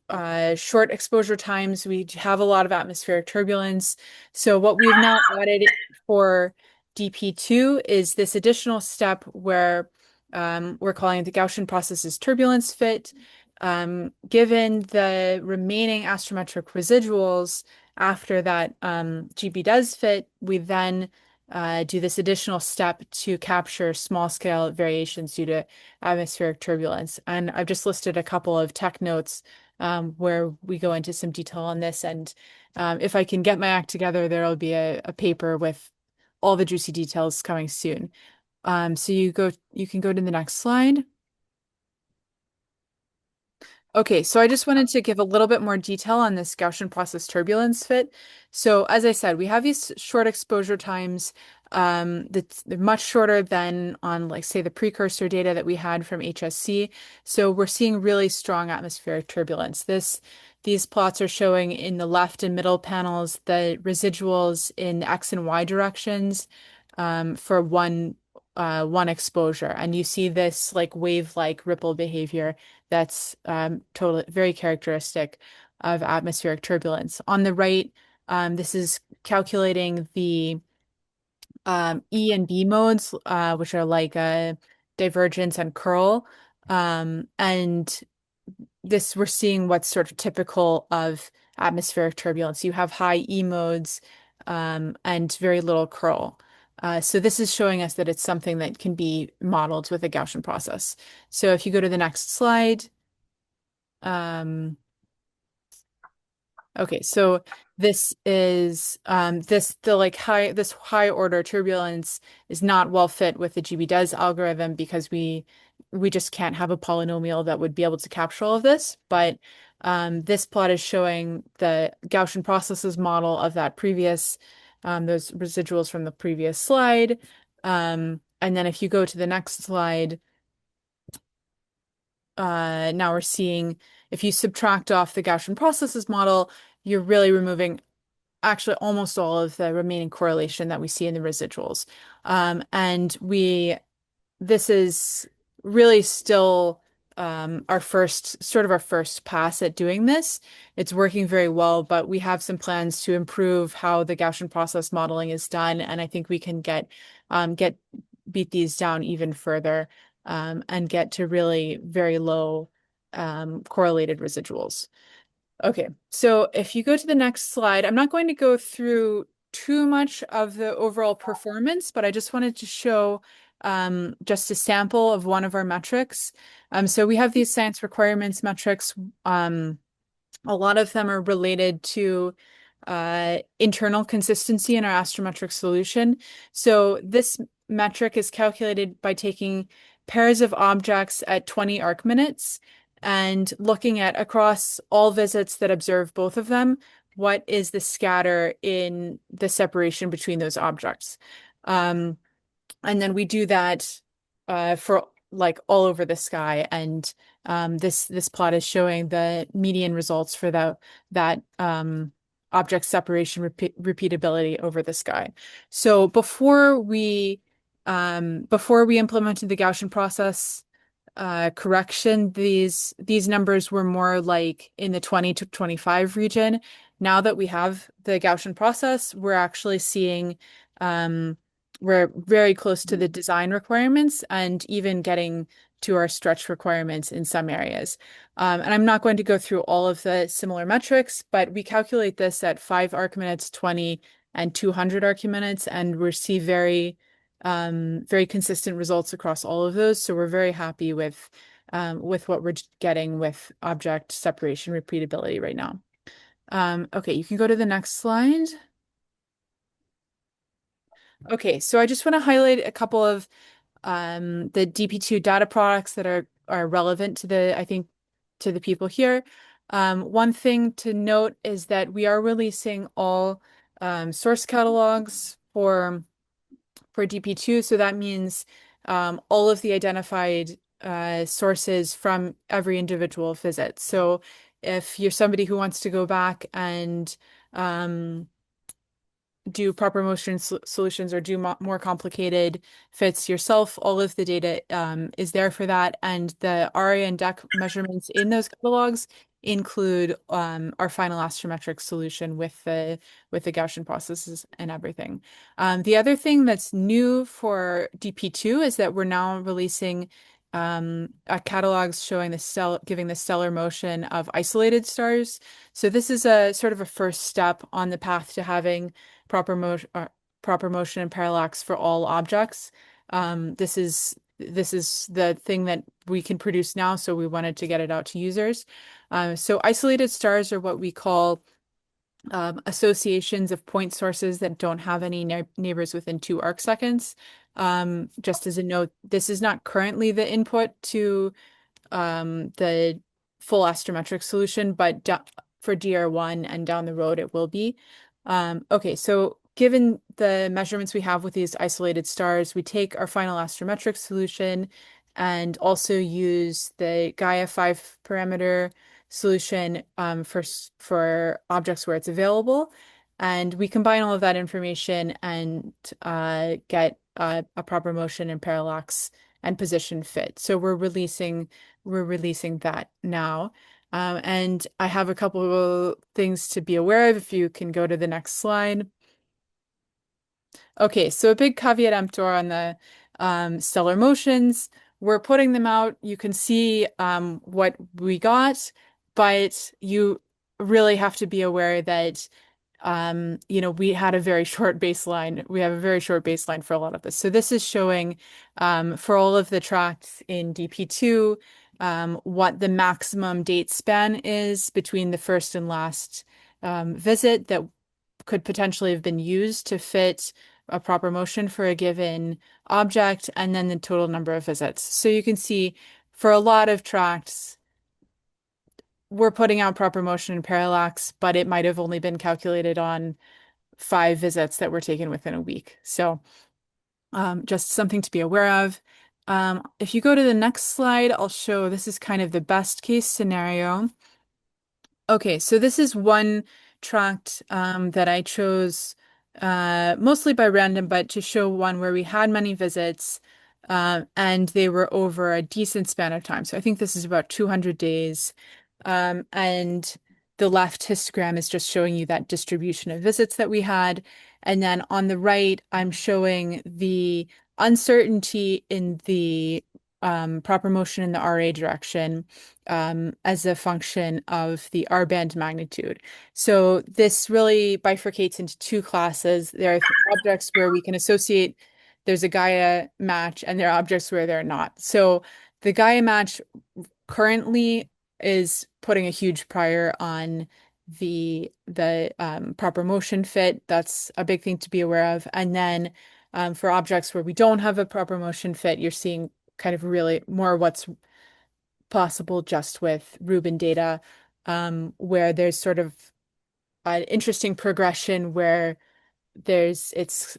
short exposure times. We have a lot of atmospheric turbulence. So what we've now added for DP2 is this additional step where we're calling it the Gaussian processes turbulence fit. Given the remaining astrometric residuals after that GB-DES fit, we then do this additional step to capture small scale variations due to atmospheric turbulence. And I've just listed a couple of tech notes where we go into some detail on this. And if I can get my act together, there will be a paper with all the juicy details coming soon. So you can go to the next slide. Okay, so I just wanted to give a little bit more detail on this Gaussian process turbulence fit. So as I said, we have these short exposure times that's they're much shorter than on like say the precursor data that we had from HSC. So we're seeing really strong atmospheric turbulence. These plots are showing in the left and middle panels the residuals in X and Y directions for one exposure. And you see this like wave-like ripple behavior that's totally very characteristic of atmospheric turbulence. On the right, this is calculating the E and B modes, which are like divergence and curl. And this we're seeing what's sort of typical of atmospheric turbulence. You have high E modes and very little curl. So this is showing us that it's something that can be modeled with a Gaussian process. So if you go to the next slide. Okay, so this is this high order turbulence is not well fit with the GB-DES algorithm because we just can't have a polynomial that would be able to capture all of this. But this plot is showing the Gaussian processes model of that previous those residuals from the previous slide. And then if you go to the next slide, now we're seeing if you subtract off the Gaussian processes model, you're really removing actually almost all of the remaining correlation that we see in the residuals. And this is really still our first pass at doing this. It's working very well, but we have some plans to improve how the Gaussian process modeling is done, and I think we can beat these down even further and get to really very low correlated residuals. Okay, so if you go to the next slide, I'm not going to go through too much of the overall performance, but I just wanted to show just a sample of one of our metrics. So we have these science requirements metrics. A lot of them are related to internal consistency in our astrometric solution. So this metric is calculated by taking pairs of objects at 20 arc minutes and looking at across all visits that observe both of them, what is the scatter in the separation between those objects. And then we do that for like all over the sky. And this plot is showing the median results for that object separation repeatability over the sky. So before we implemented the Gaussian process correction, these numbers were more like in the 20 to 25 region. Now that we have the Gaussian process, we're actually seeing we're very close to the design requirements and even getting to our stretch requirements in some areas. And I'm not going to go through all of the similar metrics, but we calculate this at 5 arc minutes, 20 and 200 arc minutes, and we see very consistent results across all of those. So we're very happy with what we're getting with object separation repeatability right now. Okay, you can go to the next slide. Okay, so I just want to highlight a couple of the DP2 data products that are relevant to the people here. One thing to note is that we are releasing all source catalogs for DP2, so that means all of the identified sources from every individual visit. So if you're somebody who wants to go back and do proper motion solutions or do more complicated fits yourself, all of the data is there for that. And the RA and DEC measurements in those catalogs include our final astrometric solution with the Gaussian processes and everything. The other thing that's new for DP2 is that we're now releasing catalogs showing giving the stellar motion of isolated stars. So this is a sort of a first step on the path to having proper motion and parallax for all objects. This is the thing that we can produce now, so we wanted to get it out to users. So isolated stars are what we call associations of point sources that don't have any neighbors within 2 arc seconds. Just as a note, this is not currently the input to the full astrometric solution, but for DR1 and down the road it will be. Okay, so given the measurements we have with these isolated stars, we take our final astrometric solution and also use the Gaia 5 parameter solution for objects where it's available. And we combine all of that information and get a proper motion and parallax and position fit. So we're releasing that now. And I have a couple of things to be aware of if you can go to the next slide. Okay, so a big caveat emptor on the stellar motions. We're putting them out. You can see what we got, but you really have to be aware that we had a very short baseline. We have a very short baseline for a lot of this. So this is showing for all of the tracks in DP2 what the maximum date span is between the first and last visit that could potentially have been used to fit a proper motion for a given object, and then the total number of visits. So you can see for a lot of tracks, we're putting out proper motion and parallax, but it might have only been calculated on 5 visits that were taken within a week. So just something to be aware of. If you go to the next slide, I'll show this is kind of the best case scenario. Okay, so this is one tract that I chose mostly by random, but to show one where we had many visits and they were over a decent span of time. So I think this is about 200 days. And the left histogram is just showing you that distribution of visits that we had. And then on the right, I'm showing the uncertainty in the proper motion in the RA direction as a function of the R band magnitude. So this really bifurcates into 2 classes. There are objects where we can associate there's a Gaia match, and there are objects where they're not. So the Gaia match currently is putting a huge prior on the proper motion fit. That's a big thing to be aware of. And then for objects where we don't have a proper motion fit, you're seeing kind of really more what's possible just with Rubin data, where there's sort of an interesting progression where it's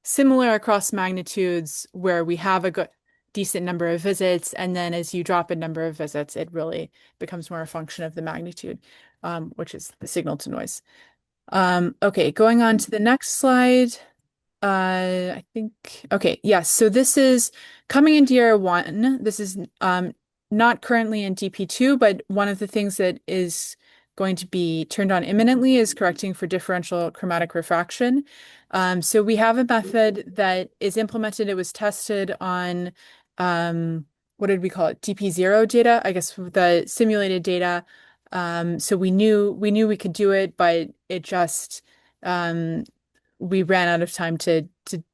similar across magnitudes where we have a good decent number of visits, and then as you drop a number of visits, it really becomes more a function of the magnitude, which is the signal to noise. Okay, going on to the next slide. I think, okay, yes. So this is coming in DR1. This is not currently in DP2, but one of the things that is going to be turned on imminently is correcting for differential chromatic refraction. So we have a method that is implemented. It was tested on, what did we call it? DP0 data, I guess the simulated data. So we knew we could do it, but it just, we ran out of time to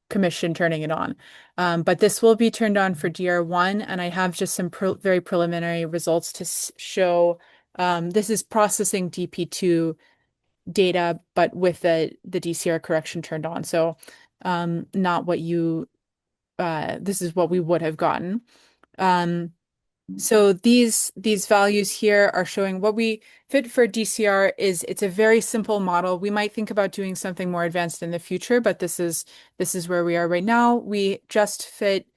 commission turning it on. But this will be turned on for DR1, and I have just some very preliminary results to show. This is processing DP2 data, but with the DCR correction turned on. So not what you, this is what we would have gotten. So these values here are showing what we fit for DCR is it's a very simple model. We might think about doing something more advanced in the future, but this is where we are right now. We just fit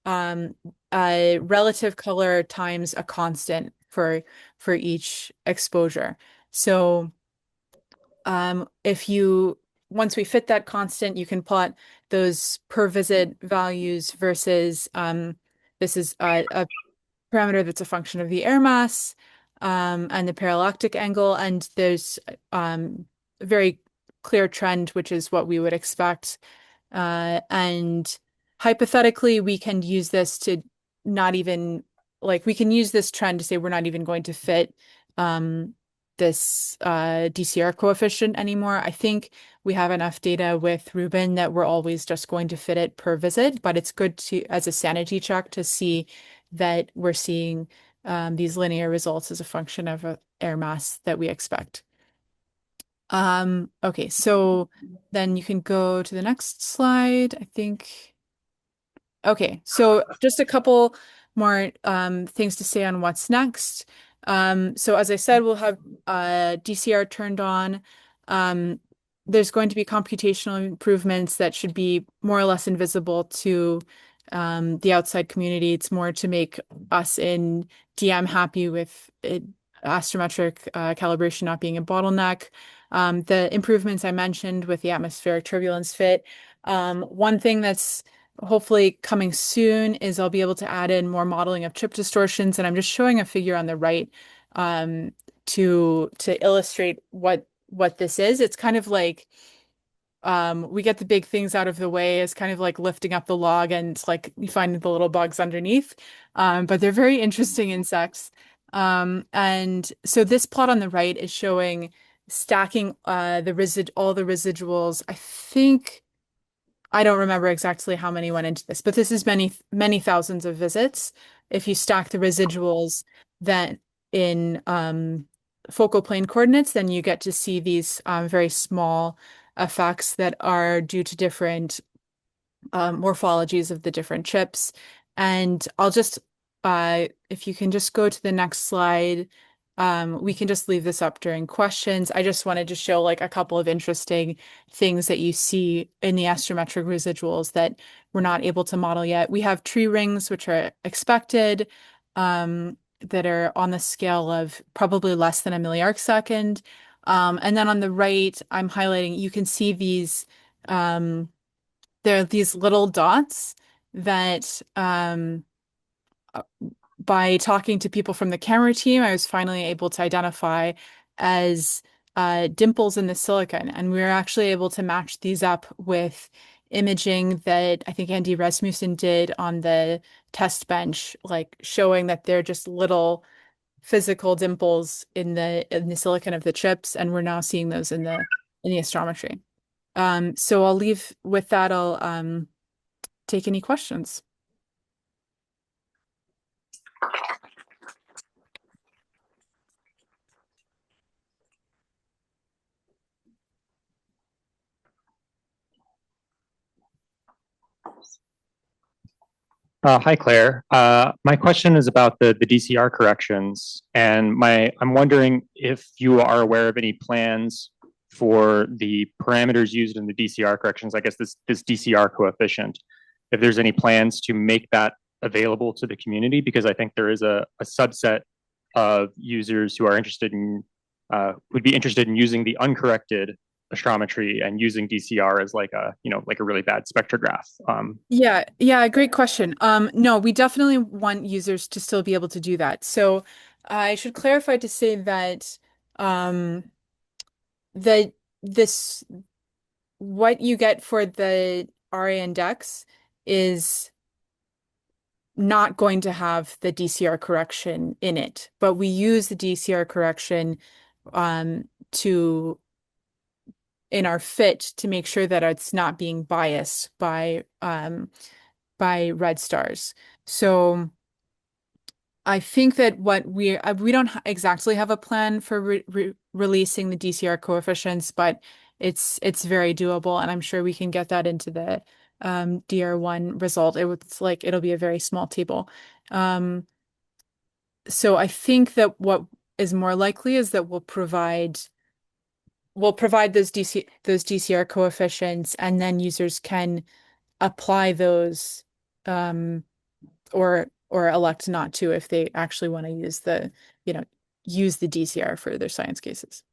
a relative color times a constant for each exposure. So once we fit that constant, you can plot those per visit values versus this is a parameter that's a function of the air mass and the parallactic angle, and there's a very clear trend, which is what we would expect. And hypothetically, we can use this to not even, we can use this trend to say we're not even going to fit this DCR coefficient anymore. I think we have enough data with Rubin that we're always just going to fit it per visit, but it's good to, as a sanity check, to see that we're seeing these linear results as a function of air mass that we expect. Okay, so then you can go to the next slide, I think. Okay, so just a couple more things to say on what's next. So as I said, we'll have DCR turned on. There's going to be computational improvements that should be more or less invisible to the outside community. It's more to make us in DM happy with it, astrometric calibration not being a bottleneck. The improvements I mentioned with the atmospheric turbulence fit. One thing that's hopefully coming soon is I'll be able to add in more modeling of chip distortions, and I'm just showing a figure on the right to illustrate what this is. It's kind of like we get the big things out of the way. It's kind of like lifting up the log and it's like you find the little bugs underneath. But they're very interesting insects. And so this plot on the right is showing stacking all the residuals. I think I don't remember exactly how many went into this, but this is many thousands of visits. If you stack the residuals then in focal plane coordinates, then you get to see these very small effects that are due to different morphologies of the different chips. And I'll just, if you can just go to the next slide, we can just leave this up during questions. I just wanted to show like a couple of interesting things that you see in the astrometric residuals that we're not able to model yet. We have tree rings, which are expected, that are on the scale of probably less than a milliarc second. And then on the right, I'm highlighting, you can see these, there are these little dots that by talking to people from the camera team, I was finally able to identify as dimples in the silicon. And we were actually able to match these up with imaging that I think Andy Rasmussen did on the test bench, like showing that they're just little physical dimples in the silicon of the chips, and we're now seeing those in the astrometry. So I'll leave with that. I'll take any questions. Hi, Claire. My question is about the DCR corrections, and I'm wondering if you are aware of any plans for the parameters used in the DCR corrections. I guess this DCR coefficient, if there's any plans to make that available to the community, because I think there is a subset of users who are interested in would be interested in using the uncorrected astrometry and using DCR as like a really bad spectrograph. Yeah, great question. No, we definitely want users to still be able to do that. So I should clarify to say that what you get for the RA index is not going to have the DCR correction in it, but we use the DCR correction in our fit to make sure that it's not being biased by red stars. So I think that what we don't exactly have a plan for releasing the DCR coefficients, but it's very doable, and I'm sure we can get that into the DR1 result. It'll be a very small table. So I think that what is more likely is that we'll provide those DCR coefficients, and then users can apply those or elect not to if they actually want to use the DCR for their science cases.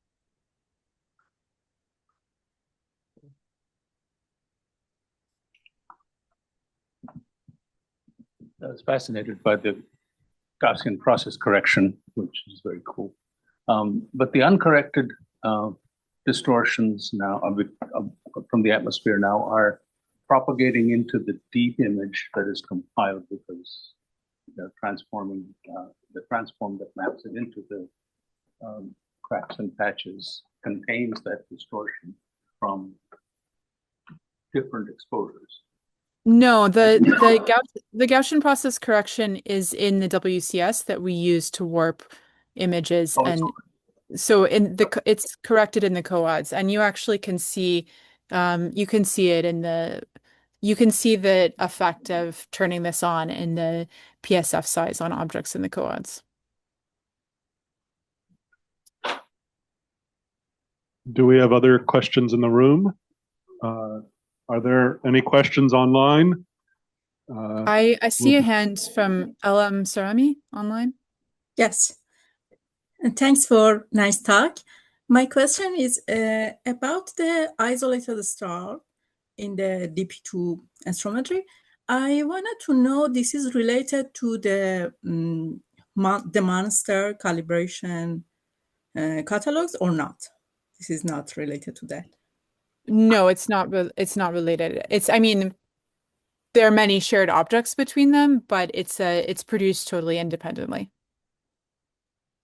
I was fascinated by the Gaussian process correction, which is very cool. But the uncorrected distortions now from the atmosphere now are propagating into the deep image that is compiled because they're transforming the transform that maps it into the cracks and patches contains that distortion from different exposures. No, the Gaussian process correction is in the WCS that we use to warp images, and so it's corrected in the coads, and you actually can see you can see the effect of turning this on in the PSF size on objects in the coads. Do we have other questions in the room? Are there any questions online? I see a hand from LM Sarami online. Yes. And thanks for nice talk. My question is about the isolated star in the DP2 astrometry. I wanted to know this is related to the monster calibration catalogs or not. This is not related to that. No, it's not. It's not related. I mean, there are many shared objects between them, but it's produced totally independently.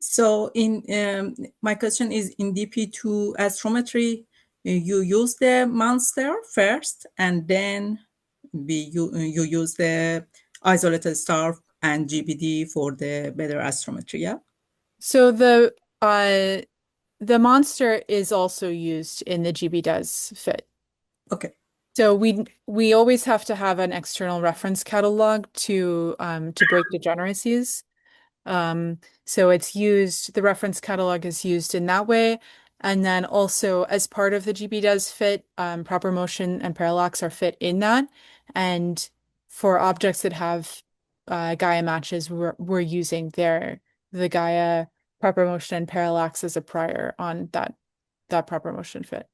So my question is in DP2 astrometry, you use the monster first, and then you use the isolated star and GBD for the better astrometry, yeah? So the monster is also used in the GBDes fit. Okay. So we always have to have an external reference catalog to break degeneracies. So it's used, the reference catalog is used in that way. And then also as part of the GBDes fit, proper motion and parallax are fit in that. And for objects that have Gaia matches, we're using the Gaia proper motion and parallax as a prior on that proper motion fit.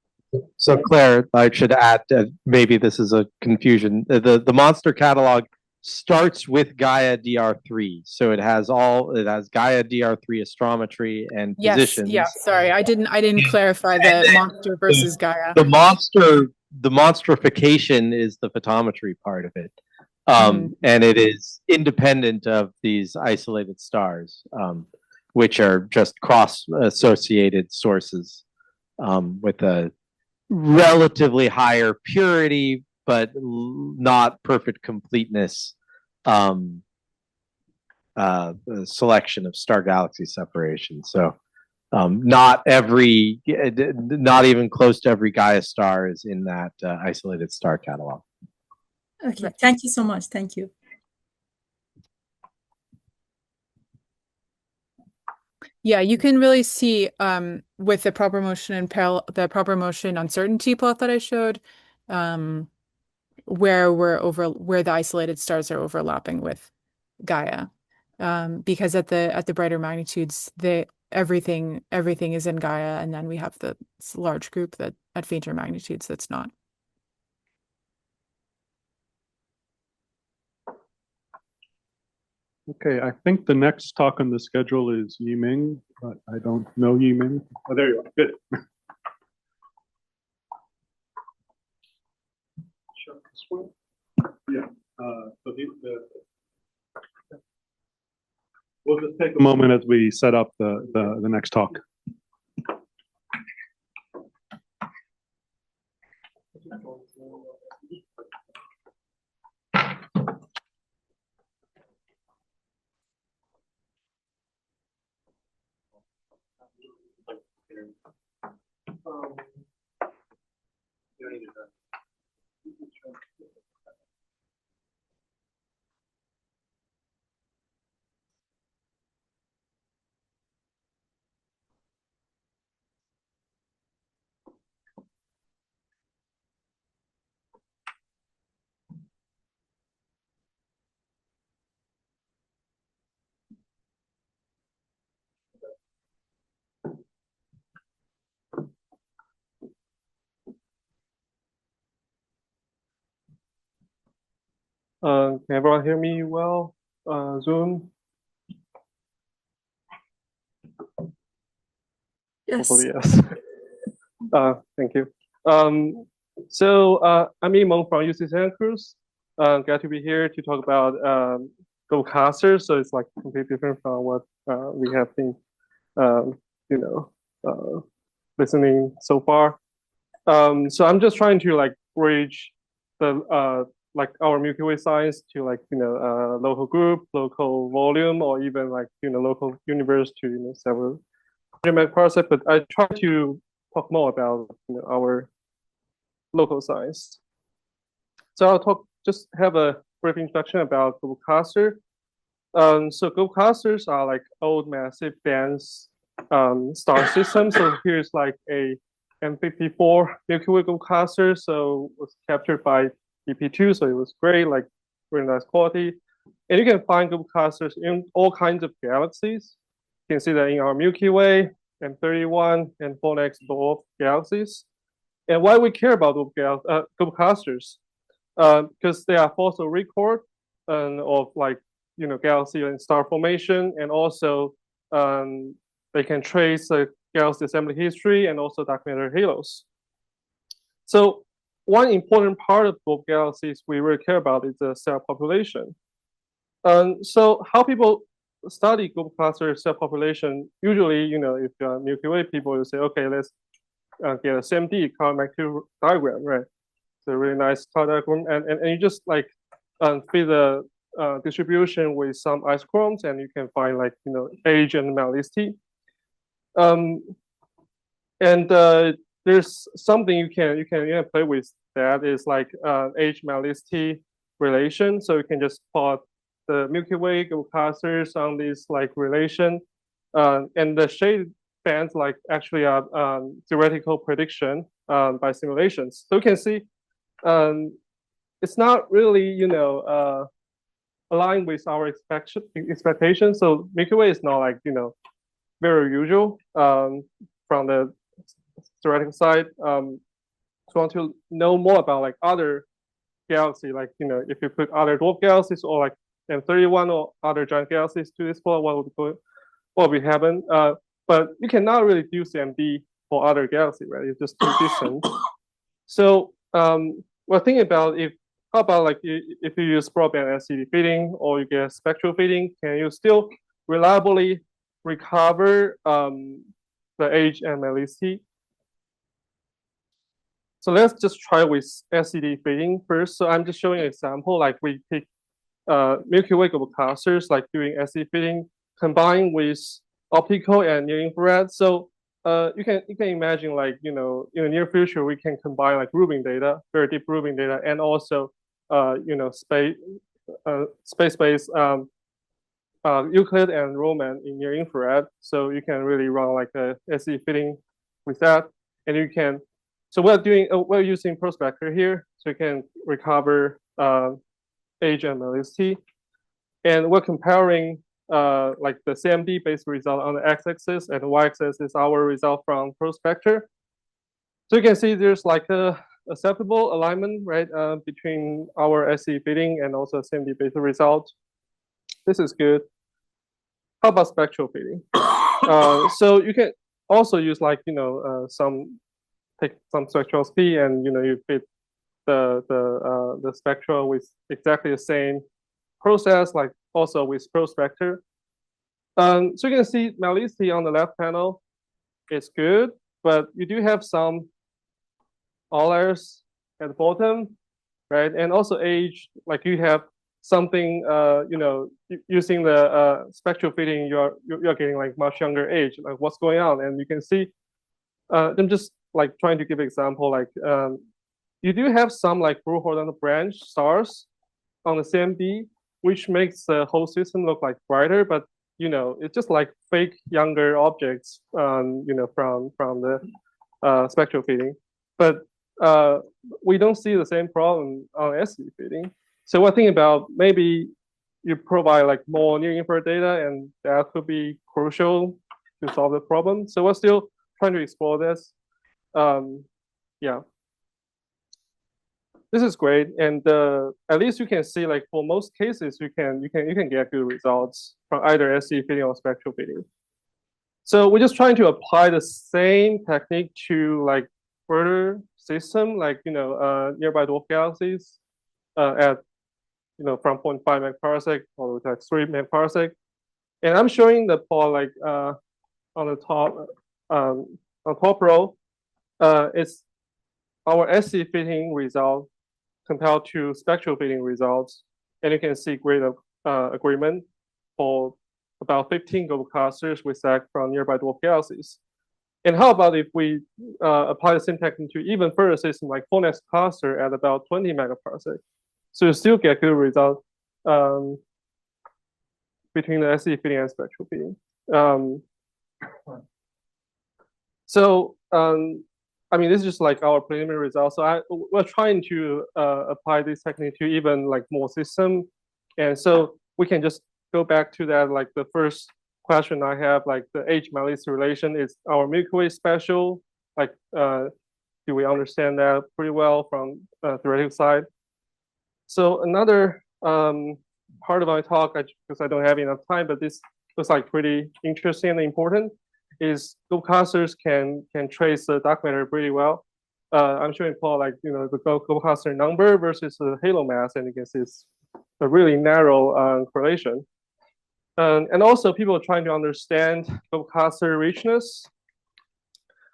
So Claire, I should add, maybe this is a confusion. The monster catalog starts with Gaia DR3. So it has Gaia DR3 astrometry and Yes, positions. yeah, sorry. I didn't clarify the monster versus Gaia. The monsterification is the photometry part of it. And it is independent of these isolated stars, which are just cross-associated sources with a relatively higher purity, but not perfect completeness selection of star galaxy separation. So not even close to every Gaia star is in that isolated star catalog. Okay, thank you so much. Thank you. Yeah, you can really see with the proper motion and the proper motion uncertainty plot that I showed, where the isolated stars are overlapping with Gaia, because at the brighter magnitudes, everything is in Gaia, and then we have the large group that at fainter magnitudes that's not. Okay, I think the next talk on the schedule is Yiming, but I don't know Yiming. Oh, there you are. Good. Yeah. We'll just take a moment as we set up the next talk. Can everyone hear me well? Zoom? Yes. Hopefully, yes. Thank you. I'm Imong from UC Santa Cruz. Glad to be here to talk about GoCaster. So it's like completely different from what we have been, listening so far. So I'm just trying to like bridge the our Milky Way science to local group, local volume, or even local universe to several parsec. But I try to talk more about our local science. So I'll just have a brief introduction about GoCaster. So GoCasters are like old massive dense star systems. So here's like a and 54 Milky Way group clusters. So it was captured by DP2, so it was great, like really nice quality. And you can find group clusters in all kinds of galaxies. You can see that in our Milky Way, M31, and 4NX dwarf galaxies. And why we care about group clusters? Because they are fossil record of like galaxy and star formation, and also they can trace the galaxy assembly history and also dark matter halos. So one important part of dwarf galaxies we really care about is the cell population. So how people study group cluster cell population, usually, if you're Milky Way people, you say, okay, let's get a CMD color magnitude diagram, right? It's a really nice color diagram, and you just like fit the distribution with some isochrones, and you can find like age and metallicity. There's something you can play with that is like age metallicity relation. So you can just plot the Milky Way group clusters on this like relation, and the shade bands like actually are theoretical prediction by simulations. So you can see it's not really aligned with our expectations. So Milky Way is not like very usual from the theoretical side. So want to know more about like other galaxy, like if you put other dwarf galaxies or like M31 or other giant galaxies to this plot, what would happen? But you cannot really do CMD for other galaxy, right? It's just too distant. So we're thinking about how about like if you use broadband SCD fitting or you get spectral fitting, can you still reliably recover the age and metallicity? So let's just try with SCD fitting first. So I'm just showing an example, like we pick Milky Way group clusters, like doing SCD fitting combined with optical and near infrared. So you can imagine like in the near future we can combine like Rubin data, very deep Rubin data, and also space-based Euclid and Roman in near infrared. So you can really run like a SCD fitting with that, and you can. So we're using prospector here, so you can recover age and metallicity, and we're comparing like the CMD based result on the x-axis, and the y-axis is our result from prospector. So you can see there's like a acceptable alignment, right, between our SCD fitting and also CMD based result. This is good. How about spectral fitting? So you can also use like take some spectroscopy, and you fit the spectra with exactly the same process, like also with prospector. So you can see metallicity on the left panel is good, but you do have some outliers at the bottom, right? And also age, like you have something, using the spectral fitting, you're getting like much younger age, like what's going on, and you can see. I'm just like trying to give an example, like you do have some like blue horizontal branch stars on the CMD, which makes the whole system look like brighter, but it's just like fake younger objects, from the spectral fitting. But we don't see the same problem on SCD fitting. So we're thinking about maybe you provide like more near infrared data, and that could be crucial to solve the problem. So we're still trying to explore this. Yeah. This is great, and at least you can see like for most cases you can get good results from either SCD fitting or spectral fitting. So we're just trying to apply the same technique to like further system, like nearby dwarf galaxies at from 0.5 megaparsec all the way to 3 megaparsec, and I'm showing the plot like on the top row. It's our SCD fitting result compared to spectral fitting results, and you can see great agreement for about 15 global clusters we select from nearby dwarf galaxies. And how about if we apply the same technique to even further system like 4NX cluster at about 20 megaparsec? So you still get good results between the SCD fitting and spectral fitting. I mean, this is just like our preliminary results. So we're trying to apply this technique to even like more system. And so we can just go back to that, like the first question I have, like the H-Malus relation is our Milky Way special? Like, do we understand that pretty well from theoretical side? So another part of my talk, because I don't have enough time, but this looks like pretty interesting and important, is globe clusters can trace the dark matter pretty well. I'm showing Paul like the globe cluster number versus the halo mass, and you can see it's a really narrow correlation. And also people are trying to understand globe cluster richness.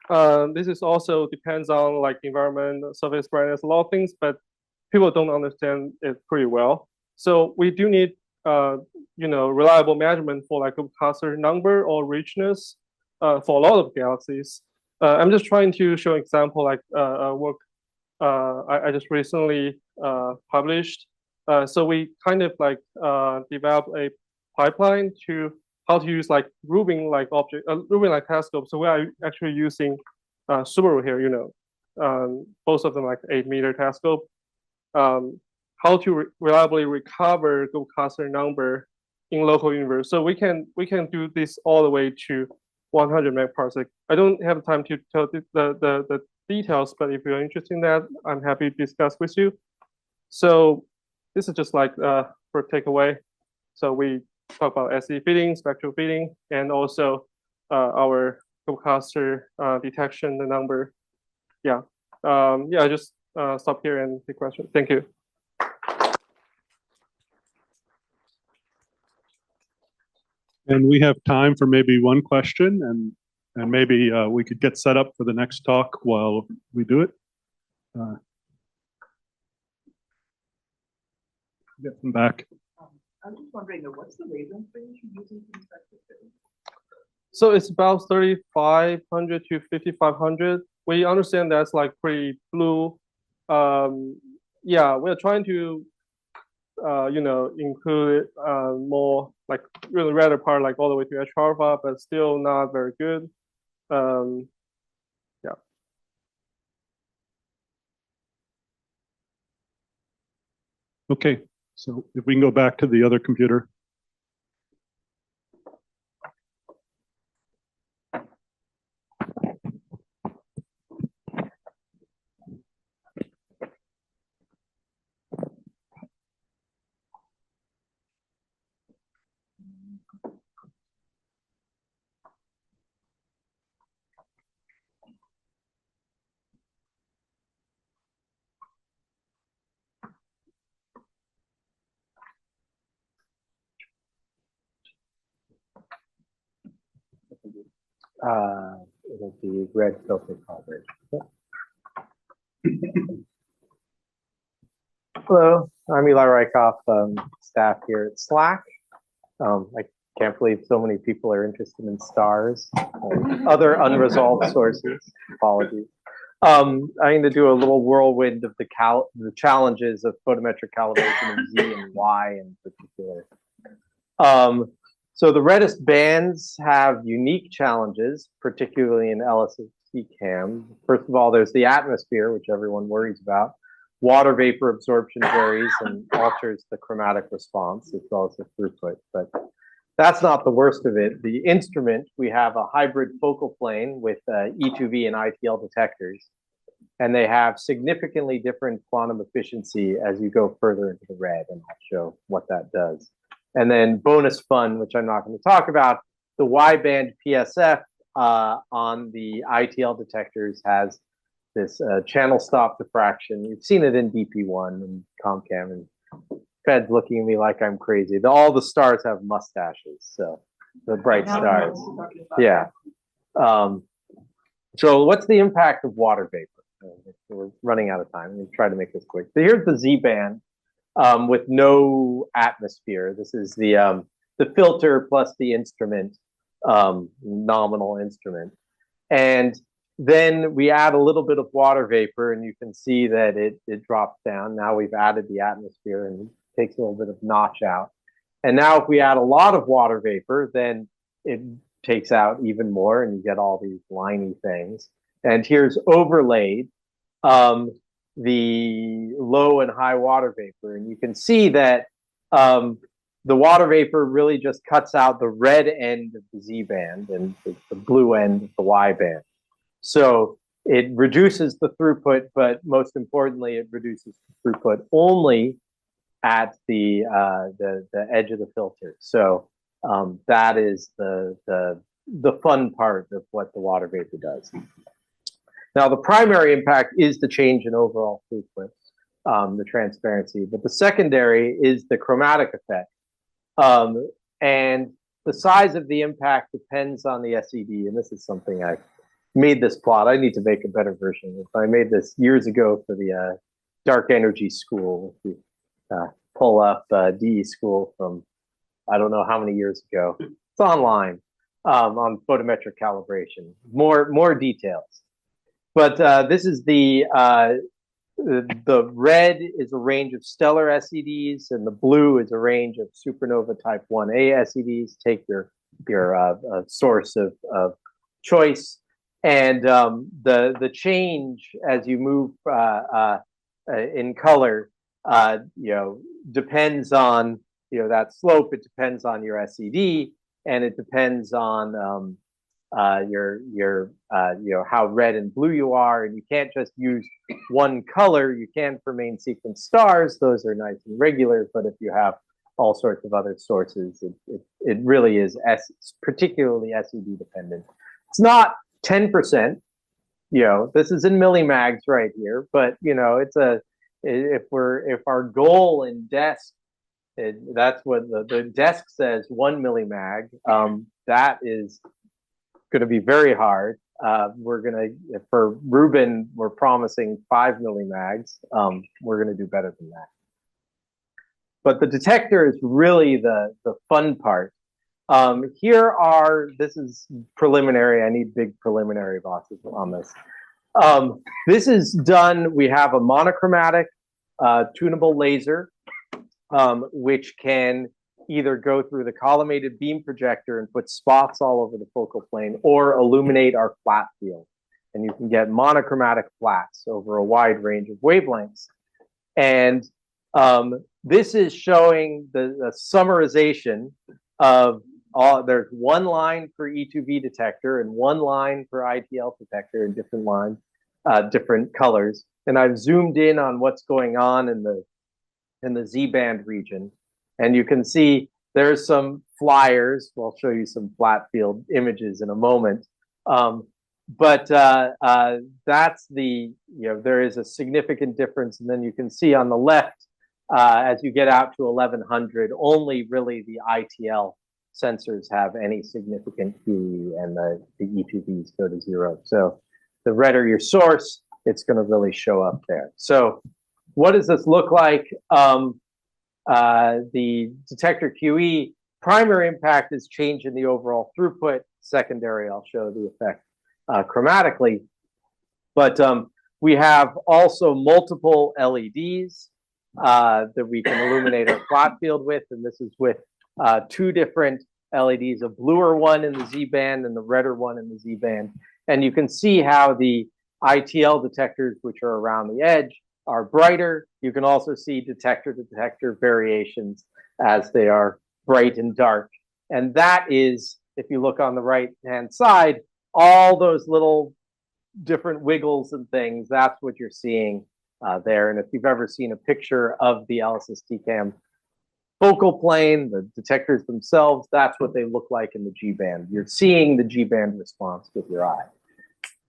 This is also depends on like environment, surface brightness, a lot of things, but people don't understand it pretty well. So we do need reliable measurement for like globe cluster number or richness for a lot of galaxies. I'm just trying to show an example like work I just recently published. So we kind of like developed a pipeline to how to use like Rubin-like Rubin-like telescope. So we are actually using Subaru here, both of them like 8-meter telescope. How to reliably recover globe cluster number in local universe. So we can do this all the way to 100 megaparsec. I don't have time to tell the details, but if you're interested in that, I'm happy to discuss with you. So this is just like for takeaway. So we talk about SE fitting, spectral fitting, and also our globe cluster detection, the number. Yeah, I just stop here and take questions. Thank you. And we have time for maybe one question, and maybe we could get set up for the next talk while we do it. Get them back. I'm just wondering, what's the wavelength range you're using for spectral fitting? So it's about 3,500 to 5,500. We understand that's like pretty blue. Yeah, we're trying to include more like really redder part, like all the way to H alpha, but still not very good. Yeah. Okay, so if we can go back to the other computer. It'll be red filter coverage. Hello, I'm Eli Reichoff, staff here at Slack. I can't believe so many people are interested in stars, other unresolved sources. Apologies. I'm going to do a little whirlwind of the challenges of photometric calibration of Z and Y in particular. So the reddest bands have unique challenges, particularly in LSC cam. First of all, there's the atmosphere, which everyone worries about. Water vapor absorption varies and alters the chromatic response as well as the throughput, but that's not the worst of it. The instrument, we have a hybrid focal plane with E2V and ITL detectors, and they have significantly different quantum efficiency as you go further into the red, and I'll show what that does. And then bonus fun, which I'm not going to talk about, the Y-band PSF on the ITL detectors has this channel stop diffraction. You've seen it in DP1 and ComCam, and Fed's looking at me like I'm crazy. All the stars have mustaches, so the bright stars. Yeah. So what's the impact of water vapor? We're running out of time. I'm going to try to make this quick. So here's the Z-band. With no atmosphere. This is the filter plus the instrument, nominal instrument. And then we add a little bit of water vapor, and you can see that it drops down. Now we've added the atmosphere and it takes a little bit of notch out. And now if we add a lot of water vapor, then it takes out even more and you get all these liney things. And here's overlaid the low and high water vapor. And you can see that the water vapor really just cuts out the red end of the Z band and the blue end of the Y band. So it reduces the throughput, but most importantly, it reduces the throughput only at the edge of the filter. So that is the fun part of what the water vapor does. Now, the primary impact is the change in overall throughput, the transparency, but the secondary is the chromatic effect. And the size of the impact depends on the SED, and this is something I made this plot. I need to make a better version of it. I made this years ago for the dark energy school. If you pull up DE school from I don't know how many years ago. It's online on photometric calibration. More details. But this is the red is a range of stellar SEDs, and the blue is a range of supernova type 1A SEDs. Take your source of choice, and the change as you move in color, depends on that slope. It depends on your SED, and it depends on your how red and blue you are, and you can't just use one color. You can for main sequence stars; those are nice and regular. But if you have all sorts of other sources, it really is particularly SED dependent. It's not 10%. This is in millimags right here, but it's if our goal in desk, that's what the desk says 1 millimag. That is going to be very hard. We're going to, for Rubin, we're promising 5 millimags. We're going to do better than that. But the detector is really the fun part. This is preliminary. I need big preliminary boxes on this. This is done. We have a monochromatic tunable laser, which can either go through the collimated beam projector and put spots all over the focal plane, or illuminate our flat field. And you can get monochromatic flats over a wide range of wavelengths. And this is showing the summarization of there's one line for E2V detector and one line for ITL detector in different lines, different colors. And I've zoomed in on what's going on in the Z band region. And you can see there's some flyers. I'll show you some flat field images in a moment. But that's there is a significant difference. And then you can see on the left, as you get out to 1100, only really the ITL sensors have any significant QE, and the E2Vs go to 0. So the redder your source, it's going to really show up there. So what does this look like? The detector QE, primary impact is change in the overall throughput. Secondary, I'll show the effect chromatically. But we have also multiple LEDs that we can illuminate our plot field with, and this is with 2 different LEDs, a bluer one in the Z band and the redder one in the Z band. And you can see how the ITL detectors, which are around the edge, are brighter. You can also see detector to detector variations as they are bright and dark. And that is, if you look on the right-hand side, all those little different wiggles and things, that's what you're seeing there. And if you've ever seen a picture of the LSST-CAM focal plane, the detectors themselves, that's what they look like in the G band. You're seeing the G band response with your eye.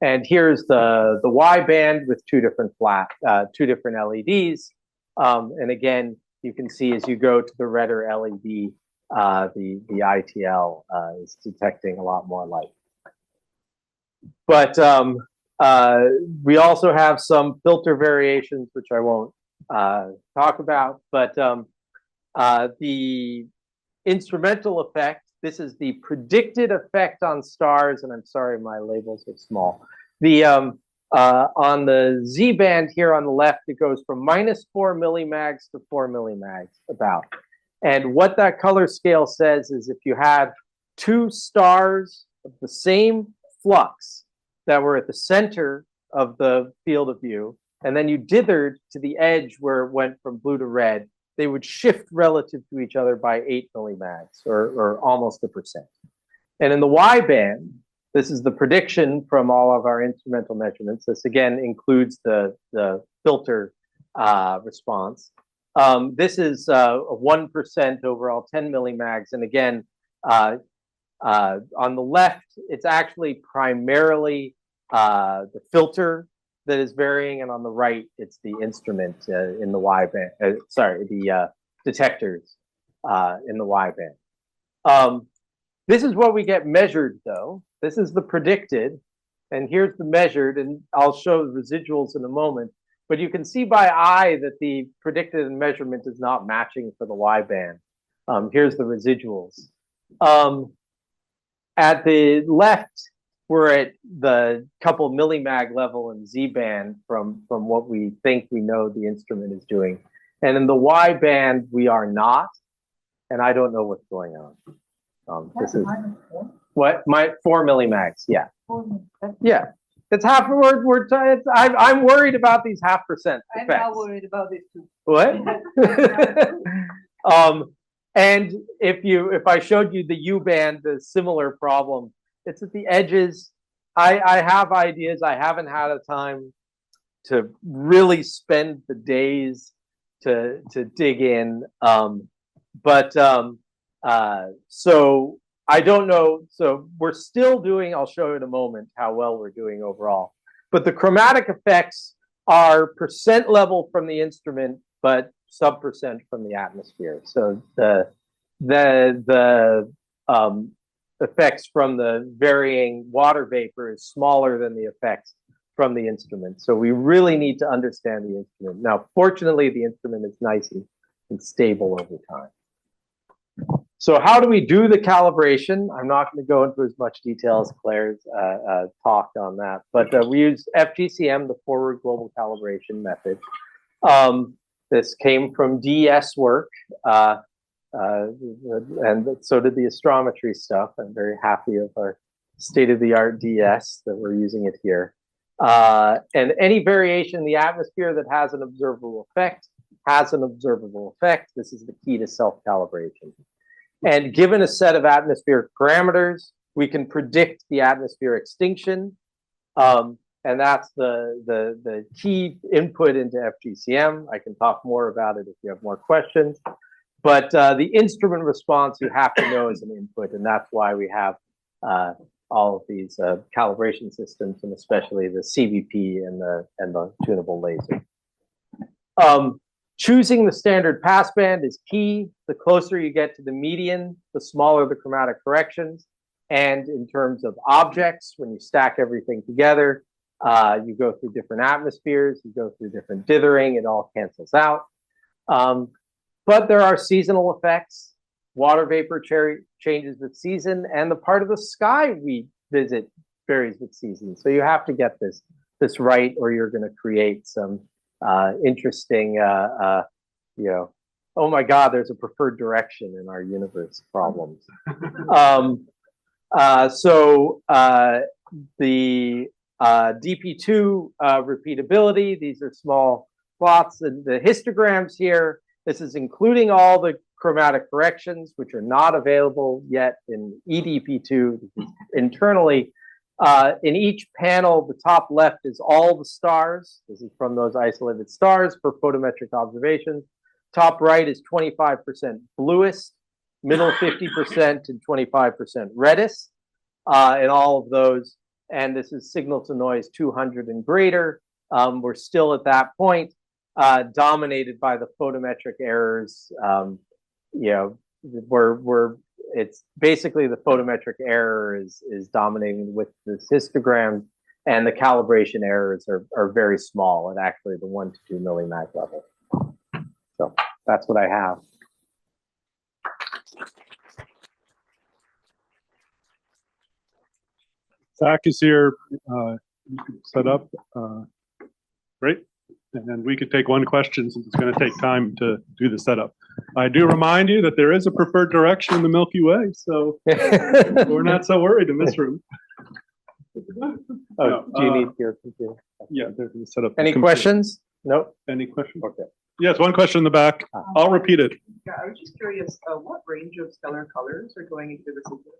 And here's the Y band with 2 different LEDs. And again, you can see as you go to the redder LED, the ITL is detecting a lot more light. But we also have some filter variations, which I won't talk about. But the instrumental effect, this is the predicted effect on stars, and I'm sorry, my labels are small. The on the Z band here on the left, it goes from -4 millimags to 4 millimags about. And what that color scale says is if you had 2 stars of the same flux that were at the center of the field of view, and then you dithered to the edge where it went from blue to red, they would shift relative to each other by 8 millimags, or almost a percent. And in the Y band, this is the prediction from all of our instrumental measurements. This again includes the filter response. This is a 1% overall, 10 millimags. And again, on the left, it's actually primarily the filter that is varying, and on the right, it's the instrument in the Y band. The detectors in the Y band. This is what we get measured, though. This is the predicted, and here's the measured, and I'll show the residuals in a moment. But you can see by eye that the predicted and measurement is not matching for the Y band. Here's the residuals. At the left, we're at the couple millimag level in Z band from what we think we know the instrument is doing. And in the Y band, we are not, and I don't know what's going on. This is what my 4 millimags. Yeah, yeah. It's half. I'm worried about these 0.5% effects. I'm not worried about it too. What? And if I showed you the U band, the similar problem, it's at the edges. I have ideas. I haven't had a time to really spend the days to dig in. So I don't know. So we're still doing, I'll show you in a moment how well we're doing overall. But the chromatic effects are percent level from the instrument, but sub% from the atmosphere. So the effects from the varying water vapor is smaller than the effects from the instrument. So we really need to understand the instrument. Now, fortunately, the instrument is nice and stable over time. So how do we do the calibration? I'm not going to go into as much detail as Claire's talk on that, but we use FGCM, the Forward Global Calibration Method. This came from DES work, and so did the astrometry stuff. I'm very happy of our state-of-the-art DES that we're using it here. And any variation in the atmosphere that has an observable effect has an observable effect. This is the key to self-calibration. And given a set of atmospheric parameters, we can predict the atmosphere extinction. And that's the key input into FGCM. I can talk more about it if you have more questions. But the instrument response you have to know is an input, and that's why we have all of these calibration systems, and especially the CVP and the tunable laser. Choosing the standard passband is key. The closer you get to the median, the smaller the chromatic corrections. And in terms of objects, when you stack everything together, you go through different atmospheres, you go through different dithering, it all cancels out. But there are seasonal effects. Water vapor changes with season, and the part of the sky we visit varies with season. So you have to get this right, or you're going to create some interesting, oh my God, there's a preferred direction in our universe problems. The DP2 repeatability, these are small plots, and the histograms here, this is including all the chromatic corrections, which are not available yet in EDP2 internally. In each panel, the top left is all the stars. This is from those isolated stars for photometric observations. Top right is 25% bluest, middle 50% and 25% reddest in all of those. And this is signal to noise 200 and greater. We're still at that point, dominated by the photometric errors. It's basically the photometric error is dominating with this histogram, and the calibration errors are very small at actually the 1 to 2 millimag level. So that's what I have. Zach is here. You can set up. Great. And then we could take one question since it's going to take time to do the setup. I do remind you that there is a preferred direction in the Milky Way, so we're not so worried in this room. Oh, do you uh, need your computer? Yeah, they're gonna set up. the Any computer. questions? Nope. Any questions? Okay. Yes, one question in the back. I'll repeat it. Yeah, I was just curious, what range of stellar colors are going into the residual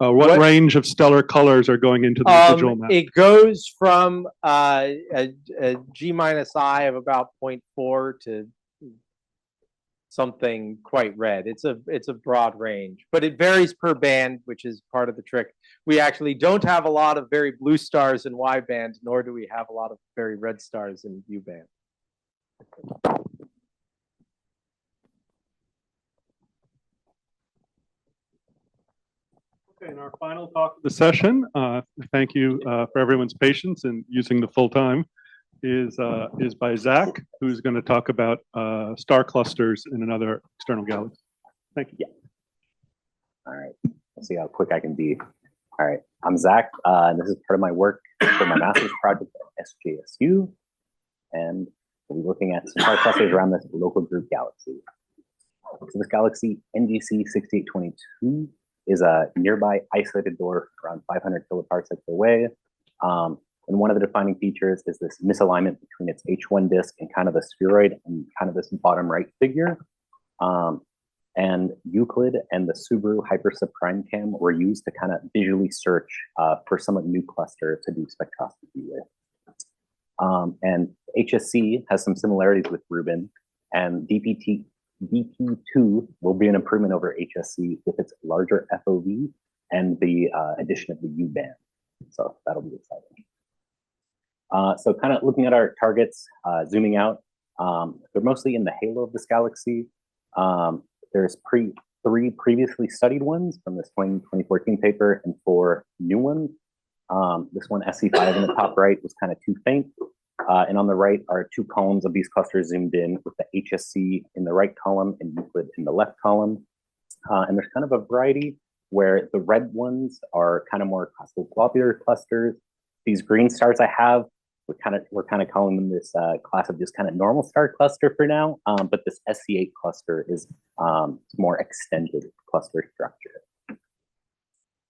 mass? What range of stellar colors are going into the residual map? It goes from a G minus I of about 0.4 to something quite red. It's a broad range, but it varies per band, which is part of the trick. We actually don't have a lot of very blue stars in Y band, nor do we have a lot of very red stars in U band. Okay, and our final talk of the session, thank you for everyone's patience and using the full time, is by Zach, who's going to talk about star clusters in another external galaxy. Thank you. All right, let's see how quick I can be. All right, I'm Zach, and this is part of my work for my master's project at SJSU, and we'll be looking at star clusters around this local group galaxy. So this galaxy, NGC 6822, is a nearby isolated dwarf around 500 kiloparsecs away. And one of the defining features is this misalignment between its H1 disk and kind of the spheroid and kind of this bottom right figure. And Euclid and the Subaru HyperSubprime Cam were used to kind of visually search for some new cluster to do spectroscopy with. And HSC has some similarities with Rubin, and DP2 will be an improvement over HSC with its larger FOV and the addition of the U band. So that'll be exciting. So kind of looking at our targets, zooming out, they're mostly in the halo of this galaxy. There's three previously studied ones from this 2014 paper and 4 new ones. This one, SC5 in the top right, was kind of too faint. And on the right are 2 columns of these clusters zoomed in with the HSC in the right column and Euclid in the left column. And there's kind of a variety where the red ones are kind of more globular clusters. These green stars I have, we're kind of calling them this class of just kind of normal star cluster for now. But this SC8 cluster is more extended cluster structure.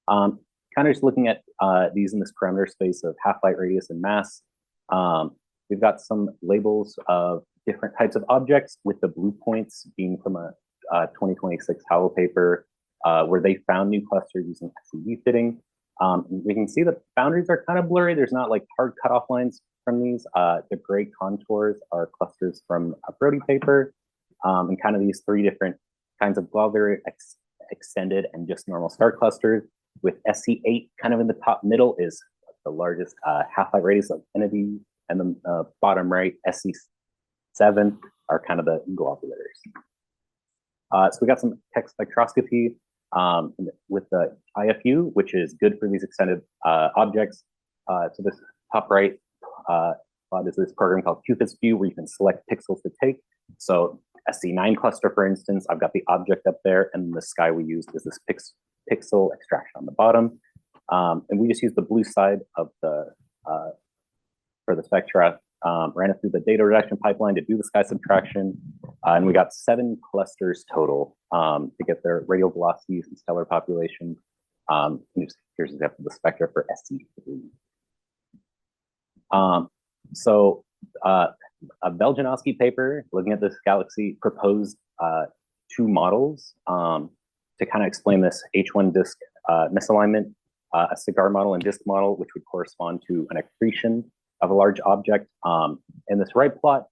Kind of just looking at these in this parameter space of half-light radius and mass. We've got some labels of different types of objects, with the blue points being from a 2026 Howell paper where they found new clusters using SCD fitting. We can see the boundaries are kind of blurry. There's not like hard cutoff lines from these. The gray contours are clusters from a Brody paper, and kind of these 3 different kinds of globular, extended, and just normal star clusters, with SC8 kind of in the top middle is the largest half-light radius of entity, and the bottom right, SC7, are kind of the globulars. So we got some tech spectroscopy with the IFU, which is good for these extended objects. So this top right is this program called QFIS View, where you can select pixels to take. So SC9 cluster, for instance, I've got the object up there, and the sky we used is this pixel extraction on the bottom. And we just used the blue side of the for the spectra, ran it through the data reduction pipeline to do the sky subtraction, and we got 7 clusters total to get their radial velocities and stellar population. Here's an example of the spectra for SC3. So a Beljanowski paper looking at this galaxy proposed 2 models to kind of explain this H1 disk misalignment, a cigar model and disk model, which would correspond to an accretion of a large object. In this right plot,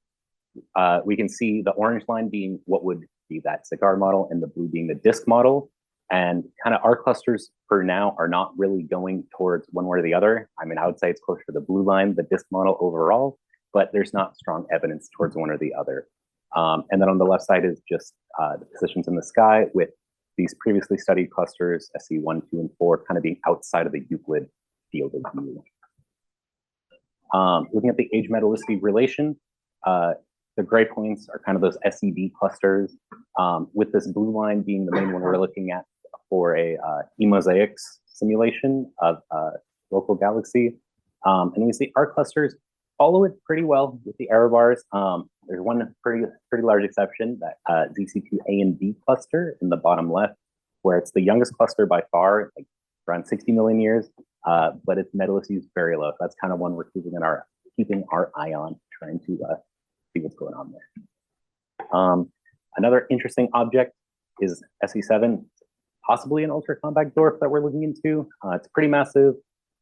we can see the orange line being what would be that cigar model and the blue being the disk model. And kind of our clusters for now are not really going towards one way or the other. I mean, I would say it's closer to the blue line, the disk model overall, but there's not strong evidence towards one or the other. And then on the left side is just the positions in the sky, with these previously studied clusters, SC1, 2, and 4, kind of being outside of the Euclid field of view. Looking at the age metallicity relation, the gray points are kind of those SED clusters, with this blue line being the main one we're looking at for a E-mosaics simulation of local galaxy. And we see our clusters follow it pretty well with the error bars. There's one pretty large exception, that ZC2A and B cluster in the bottom left, where it's the youngest cluster by far, like around 60 million years, but its metallicity is very low. So that's kind of one we're keeping our eye on, trying to see what's going on there. Another interesting object is SE7, possibly an ultra compact dwarf that we're looking into. It's pretty massive,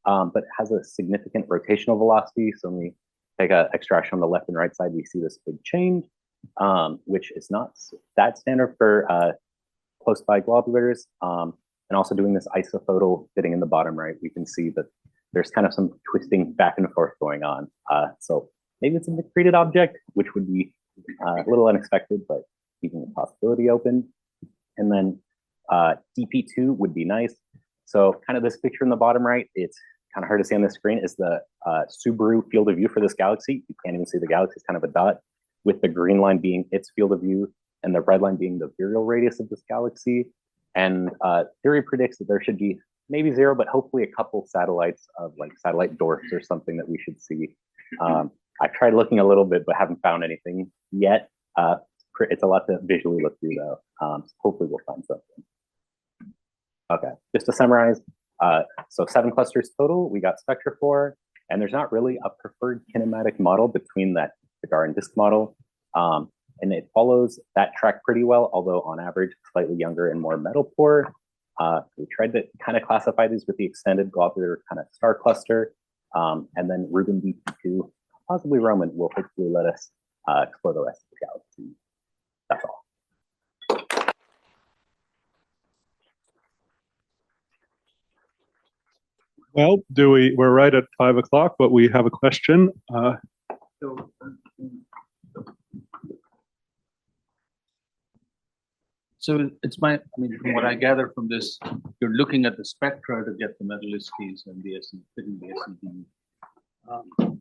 but has a significant rotational velocity. So when we take an extraction on the left and right side, we see this big change, which is not that standard for close by globulars. And also doing this isophoto fitting in the bottom right, we can see that there's kind of some twisting back and forth going on. So maybe it's a created object, which would be a little unexpected, but keeping the possibility open. And then DP2 would be nice. So kind of this picture in the bottom right, it's kind of hard to see on the screen, is the Subaru field of view for this galaxy. You can't even see the galaxy, it's kind of a dot, with the green line being its field of view and the red line being the virial radius of this galaxy. And theory predicts that there should be maybe 0, but hopefully a couple satellites of like satellite dwarfs or something that we should see. I've tried looking a little bit, but haven't found anything yet. It's a lot to visually look through though. So hopefully we'll find something. Okay, just to summarize, so 7 clusters total, we got spectra for, and there's not really a preferred kinematic model between that Gagarin disk model. And it follows that track pretty well, although on average, slightly younger and more metal poor. We tried to kind of classify these with the extended globular kind of star cluster. And then Rubin DP2, possibly Roman, will hopefully let us explore the rest of the galaxy. That's all. Well, we're right at 5 o'clock, but we have a question. So it's I mean, from what I gather from this, you're looking at the spectra to get the metallicities and the fitting the SED,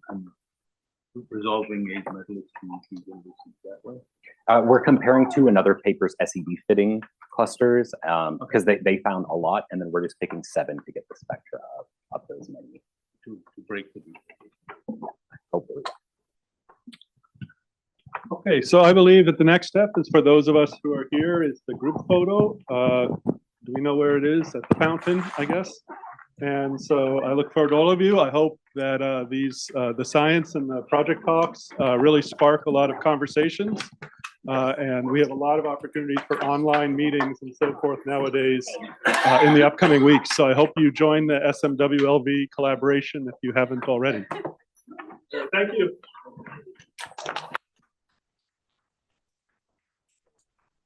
and resolving age metallicities that way. We're comparing to another paper's SED fitting clusters because they found a lot, and then we're just picking 7 to get the spectra of those many. To break the hopefully. Okay, so I believe that the next step is for those of us who are here is the group photo. Do we know where it is? At the fountain, I guess. And so I look forward to all of you. I hope that the science and the project talks really spark a lot of conversations. And we have a lot of opportunities for online meetings and so forth nowadays in the upcoming weeks. So I hope you join the SMWLV collaboration if you haven't already. Thank you.